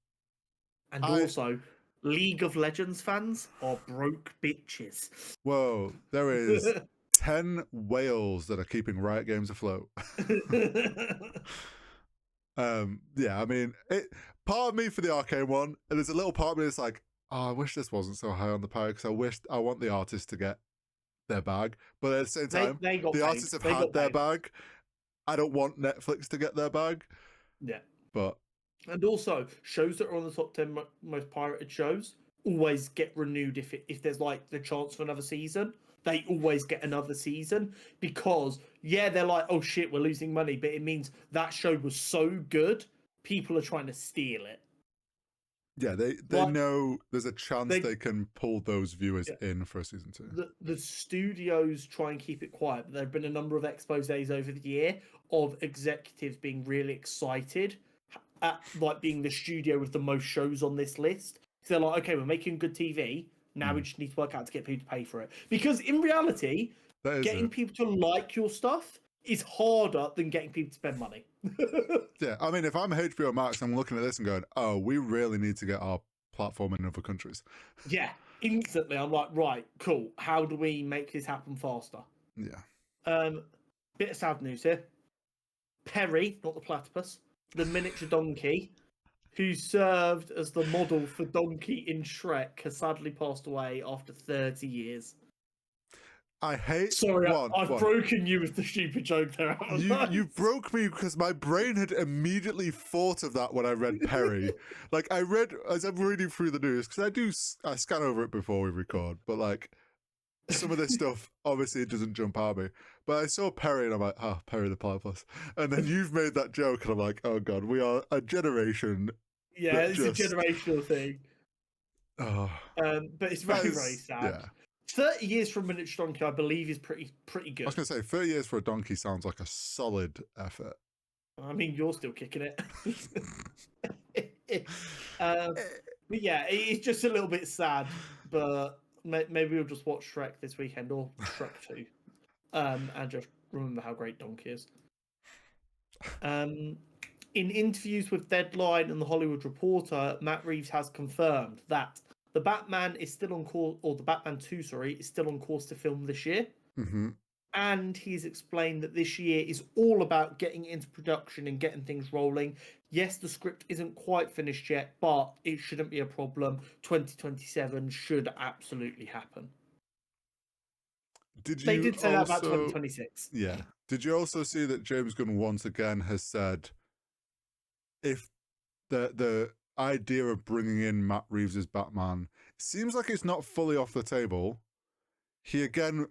And also, League of Legends fans are broke bitches. Whoa, there is 10 whales that are keeping Riot Games afloat. Yeah, I mean, part of me for the arcade one, and there's a little part of me that's like, oh, I wish this wasn't so high on the pile because I want the artists to get their bag. But at the same time, they got the paid. artists have They had got their paid. bag. I don't want Netflix to get their bag. Yeah. But And also, shows that are on the top 10 most pirated shows always get renewed if there's like the chance for another season. They always get another season because, yeah, they're like, oh shit, we're losing money, but it means that show was so good, people are trying to steal it. yeah, they Like, know there's a chance they can pull those viewers in for season 2. The studios try and keep it quiet, but there have been a number of exposés over the year of executives being really excited at like being the studio with the most shows on this list. So they're like, okay, we're making good TV. Now we just need to work out to get people to pay for it. Because in reality, getting people to like your stuff is harder than getting people to spend money. Yeah, I mean, if I'm HBO Max, I'm looking at this and going, oh, we really need to get our platform in other countries. Yeah, instantly I'm like, right, cool. How do we make this happen faster? Yeah. Bit of sad news here. Perry, not the platypus, the miniature donkey, who served as the model for Donkey in Shrek, has sadly passed away after 30 years. I hate. Sorry, I've broken you with the stupid joke there. You broke me because my brain had immediately thought of that when I read Perry. Like I read as I'm reading through the news because I scan over it before we record, but like some of this stuff obviously it doesn't jump out at me. But I saw Perry and I'm like, oh, Perry the Platypus, and then you've made that joke and I'm like, oh god, we are a generation. Yeah, it's a generational thing. Oh, but it's very very sad. Yeah. 30 years for a miniature donkey, I believe, is pretty good. I was going to say, 30 years for a donkey sounds like a solid effort. I mean, you're still kicking it. But yeah, it's just a little bit sad. But maybe we'll just watch Shrek this weekend or Shrek 2. And just remember how great Donkey is. In interviews with Deadline and The Hollywood Reporter, Matt Reeves has confirmed that the Batman is still on course, or the Batman 2, sorry, is still on course to film this year. Mm-hmm. And he's explained that this year is all about getting into production and getting things rolling. Yes, the script isn't quite finished yet, but it shouldn't be a problem. 2027 should absolutely happen. They did say that about 2026. Yeah. Did you also see that James Gunn once again has said if the idea of bringing in Matt Reeves as Batman seems like it's not fully off the table? He again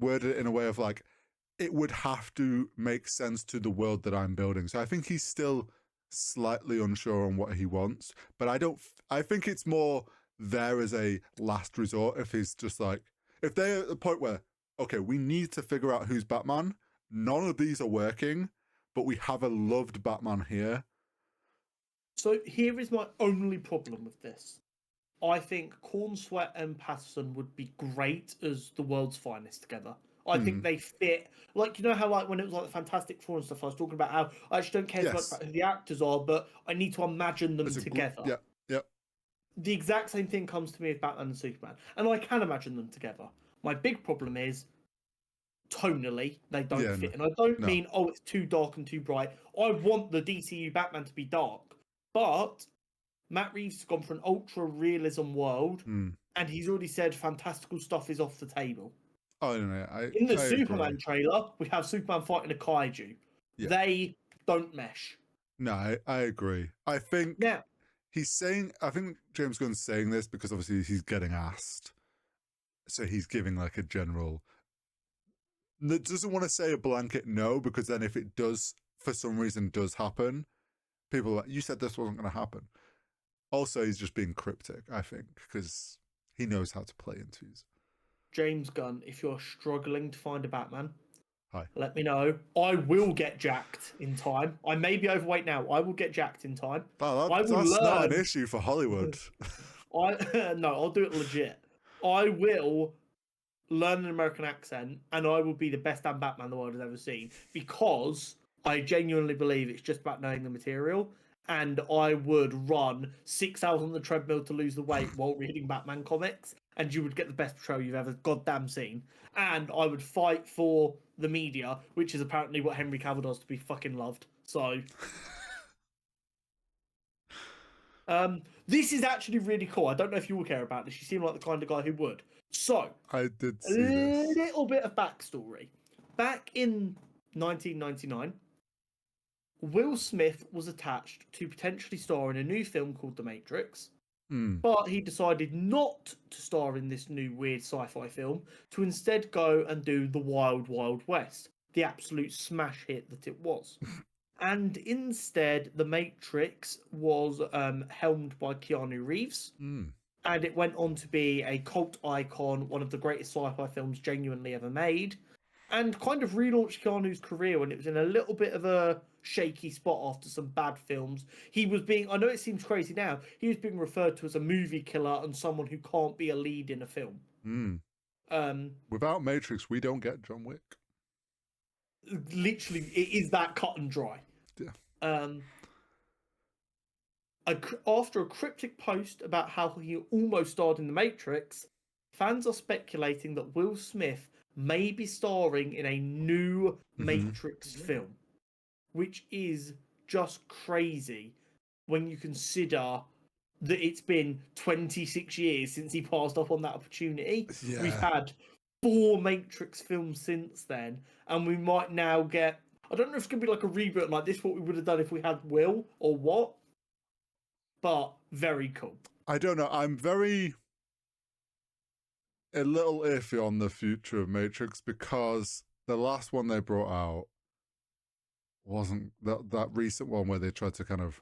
worded it in a way of like, it would have to make sense to the world that I'm building. So I think he's still slightly unsure on what he wants, but I think it's more there as a last resort. If he's just like, if they're at the point where, okay, we need to figure out who's Batman. None of these are working, but we have a loved Batman here. So here is my only problem with this. I think Cornsweet and Patterson would be great as the world's finest together. I think they fit. Like, you know how like when it was like the Fantastic Four and stuff, I was talking about how I actually don't care as much about who the actors are, but I need to imagine them together. Yeah. The exact same thing comes to me with Batman and Superman, and I can imagine them together. My big problem is tonally they don't fit, and I don't mean it's too dark and too bright. I want the DCU Batman to be dark, but Matt Reeves has gone for an ultra realism world, and he's already said fantastical stuff is off the table. Oh no! In the Superman trailer, we have Superman fighting a kaiju. Yeah. They don't mesh. No, I agree. I think he's saying. I think James Gunn's saying this because obviously he's getting asked, so he's giving like a general. Doesn't want to say a blanket no, because then if it does for some reason does happen, people are like, you said this wasn't going to happen. Also, he's just being cryptic, I think, because he knows how to play in twos. James Gunn, if you're struggling to find a Batman, let me know. I will get jacked in time. I may be overweight now. I will get jacked in time. That's not an issue for Hollywood. No, I'll do it legit. I will learn an American accent, and I will be the best damn Batman the world has ever seen, because I genuinely believe it's just about knowing the material. And I would run 6 hours on the treadmill to lose the weight while reading Batman comics, and you would get the best portrayal you've ever goddamn seen. And I would fight for the media, which is apparently what Henry Cavill does, to be fucking loved. So, this is actually really cool. I don't know if you will care about this. You seem like the kind of guy who would. So, I did a see this. little bit of backstory. Back in 1999, Will Smith was attached to potentially star in a new film called The Matrix. But he decided not to star in this new weird sci-fi film, to instead go and do The Wild Wild West, the absolute smash hit that it was. And instead, The Matrix was helmed by Keanu Reeves. And it went on to be a cult icon, one of the greatest sci-fi films genuinely ever made, and kind of relaunched Keanu's career when it was in a little bit of a shaky spot after some bad films. He was being, I know it seems crazy now, he was being referred to as a movie killer and someone who can't be a lead in a film. Without Matrix, we don't get John Wick. Literally, it is that cut and dry. Yeah. After a cryptic post about how he almost starred in The Matrix, fans are speculating that Will Smith may be starring in a new Matrix film, which is just crazy when you consider that it's been 26 years since he passed up on that opportunity. Yeah. We've had 4 Matrix films since then, and we might now get, I don't know if it's going to be like a reboot like this, what we would have done if we had Will or what, but very cool. I don't know. I'm a little iffy on the future of Matrix because the last one they brought out wasn't that recent one where they tried to kind of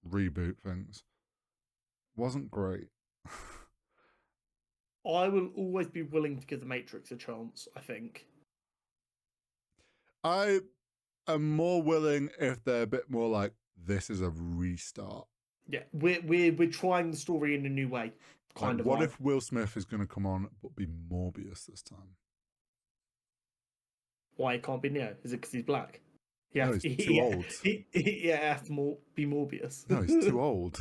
reboot things. Wasn't great. I will always be willing to give The Matrix a chance, I think. I am more willing if they're a bit more like, this is a restart. Yeah, we're trying the story in a new way. Kind of. What if Will Smith is going to come on but be Morbius this time? Why it can't be Neo? Is it because he's black? No, he's too old. Yeah, has to be Morbius. No, he's too old.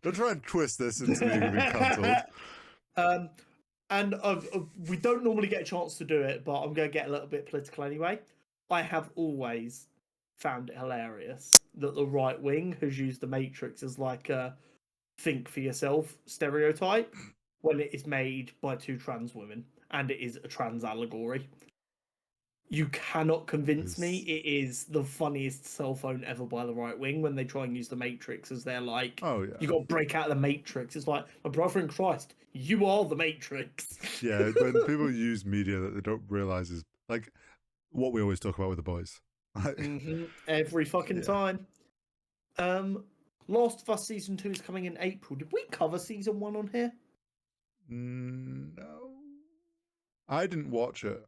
Don't try and twist this into me being cancelled. And we don't normally get a chance to do it, but I'm going to get a little bit political anyway. I have always found it hilarious that the right wing has used The Matrix as like a think for yourself stereotype when it is made by 2 trans women and it is a trans allegory. You cannot convince me it is the funniest cell phone ever by the right wing when they try and use The Matrix as they're like, oh yeah, you got to break out of the Matrix. It's like, my brother in Christ, you are the Matrix. Yeah, when people use media that they don't realize is like what we always talk about with the boys. Every fucking time. Last of Us Season 2 is coming in April. Did we cover Season 1 on here? No. I didn't watch it.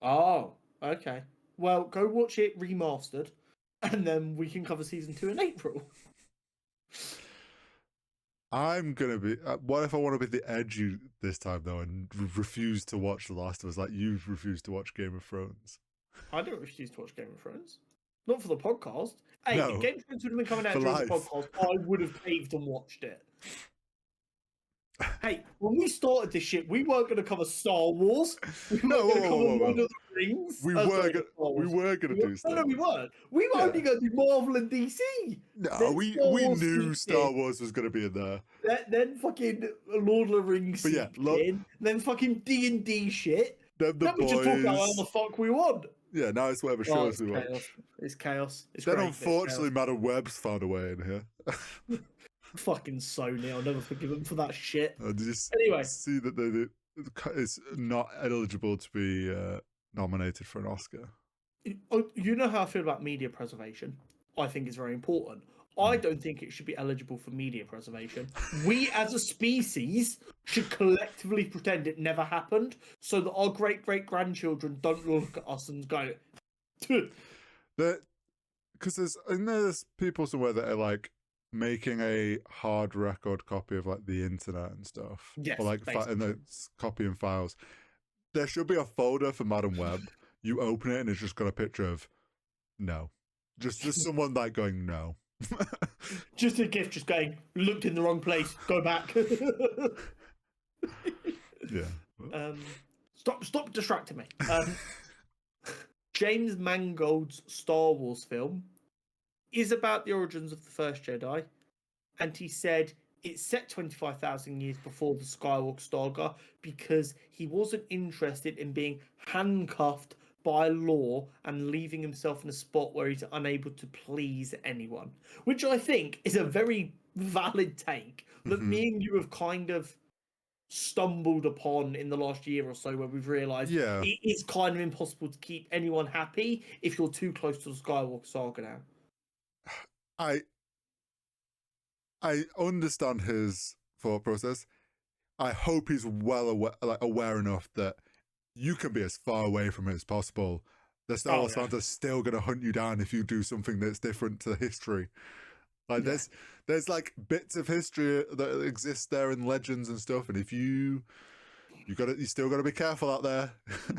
Oh, okay. Well, go watch it remastered, and then we can cover Season 2 in April. I'm going to be... what if I want to be the edgy this time, though, and refuse to watch The Last of Us like you've refused to watch Game of Thrones? I don't refuse to watch Game of Thrones. Not for the podcast. Hey, No, if Game of Thrones would have been coming out during the podcast, I would have caved and watched it. Hey, when we started this shit, we weren't going to cover Star Wars. We weren't going to cover Lord of the Rings. We were going to do Star Wars. No, we weren't. We were only going to do Marvel and DC. No, we knew Star Wars was going to be in there. Then fucking Lord of the Rings. But yeah, then fucking D&D shit. Then we just talk about how the fuck we want. Yeah, now it's whatever shows we want. It's chaos. It's then great, unfortunately, Madam Web's found a way in here. Fucking Sony, I'll never forgive them for that shit. Anyway, see that it's not eligible to be nominated for an Oscar. You know how I feel about media preservation. I think it's very important. I don't think it should be eligible for media preservation. We as a species should collectively pretend it never happened so that our great-great-grandchildren don't look at us and go... Because there's people somewhere that are like making a hard record copy of like the internet and stuff. Yes, or like and it's copying files. There should be a folder for Madam Web. You open it and it's just got a picture of no. Just someone like going no. Just a gift, just going, looked in the wrong place, go back. Yeah. Stop distracting me. James Mangold's Star Wars film is about the origins of the first Jedi, and he said it's set 25,000 years before the Skywalker saga because he wasn't interested in being handcuffed by law and leaving himself in a spot where he's unable to please anyone, which I think is a very valid take that me and you have kind of stumbled upon in the last year or so, where we've realized it is kind of impossible to keep anyone happy if you're too close to the Skywalker saga now. I understand his thought process. I hope he's well aware enough that you can be as far away from it as possible. The Star Wars fans are still going to hunt you down if you do something that's different to history. Like there's like bits of history that exist there in legends and stuff, and if you still got to be careful out there.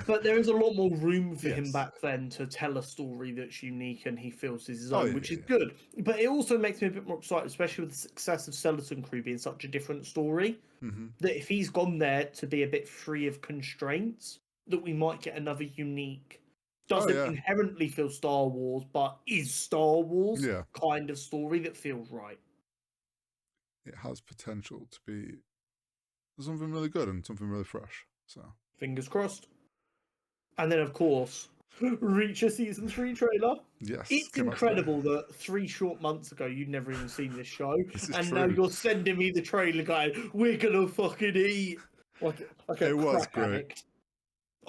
But there is a lot more room for him back then to tell a story that's unique and he feels is his own, which is good. But it also makes me a bit more excited, especially with the success of Skeleton Crew being such a different story, that if he's gone there to be a bit free of constraints, that we might get another unique, doesn't inherently feel Star Wars, but is Star Wars kind of story that feels right. It has potential to be something really good and something really fresh. So fingers crossed. And then, of course, Reacher Season 3 trailer. Yes. It's incredible that 3 short months ago you'd never even seen this show. And now you're sending me the trailer going, we're going to fucking eat. Like a crack addict.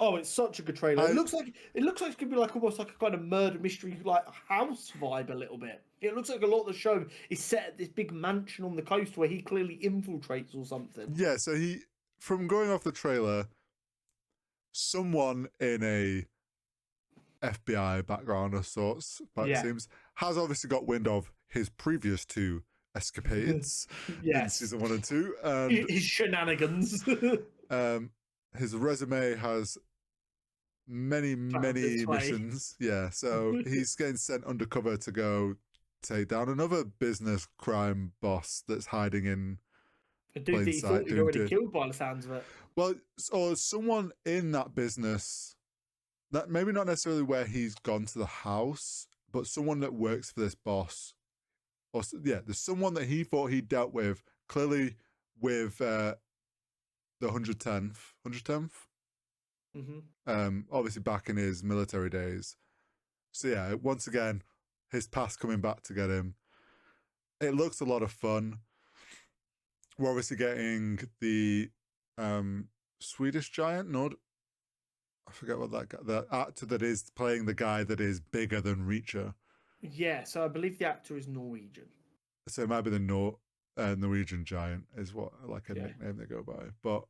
Oh, it's such a good trailer. It looks like it's gonna be like almost like a kind of murder mystery, like house vibe a little bit. It looks like a lot of the show is set at this big mansion on the coast where he clearly infiltrates or something. Yeah, so from going off the trailer, someone in a FBI background of sorts, but it seems, has obviously got wind of his previous 2 escapades in season 1 and 2, and his shenanigans. His resume has many missions. Yeah, so he's getting sent undercover to go take down another business crime boss that's hiding in a dude that he thought he'd already killed by the sounds of it. Well, or someone in that business, that maybe not necessarily where he's gone to the house, but someone that works for this boss. Or there's someone that he thought he dealt with, clearly with the 110th. Obviously back in his military days. So yeah, once again, his past coming back to get him. It looks a lot of fun. We're obviously getting the Swedish giant, Nord. I forget what that guy, the actor that is playing the guy that is bigger than Reacher. Yeah, so I believe the actor is Norwegian. So it might be the Norwegian giant is what like a nickname they go by. But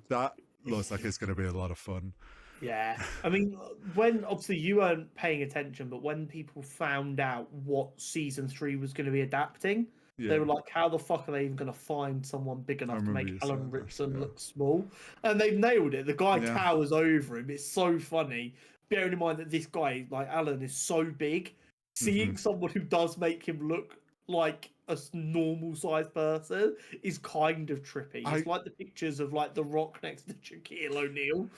that looks like it's going to be a lot of fun. Yeah, I mean, when obviously you weren't paying attention, but when people found out what season 3 was going to be adapting, they were like, how the fuck are they even going to find someone big enough to make Alan Rickson look small? And they've nailed it. The guy towers over him. It's so funny. Bearing in mind that this guy, like Alan, is so big, seeing someone who does make him look like a normal sized person is kind of trippy. It's like the pictures of like The Rock next to Shaquille O'Neal.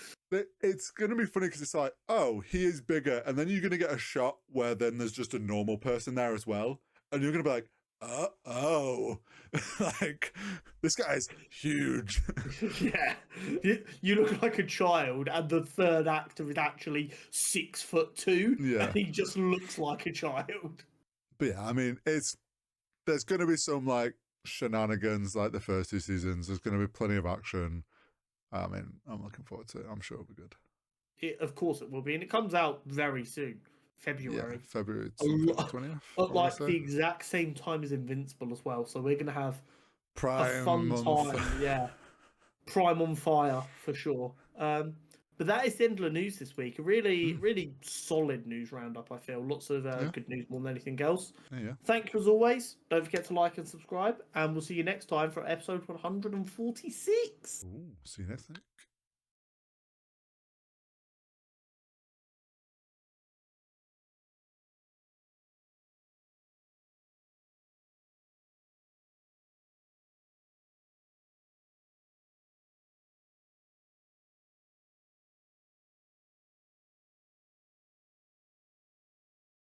It's going to be funny because it's like, oh, he is bigger. And then you're going to get a shot where then there's just a normal person there as well. And you're going to be like, like, this guy's huge. Yeah. You look like a child, and the third actor is actually 6'2". Yeah. And he just looks like a child. But yeah, I mean, there's going to be some like shenanigans like the first 2 seasons. There's going to be plenty of action. I mean, I'm looking forward to it. I'm sure it'll be good. Of course it will be. And it comes out very soon. February. Yeah, February 20th. Like the exact same time as Invincible as well. So we're going to have Prime a fun time. Yeah. Prime on fire for sure. But that is the end of the news this week. A really solid news roundup, I feel. Lots of good news more than anything else. Yeah. Thank you as always. Don't forget to like and subscribe. And we'll see you next time for episode 146. Ooh, see you next week.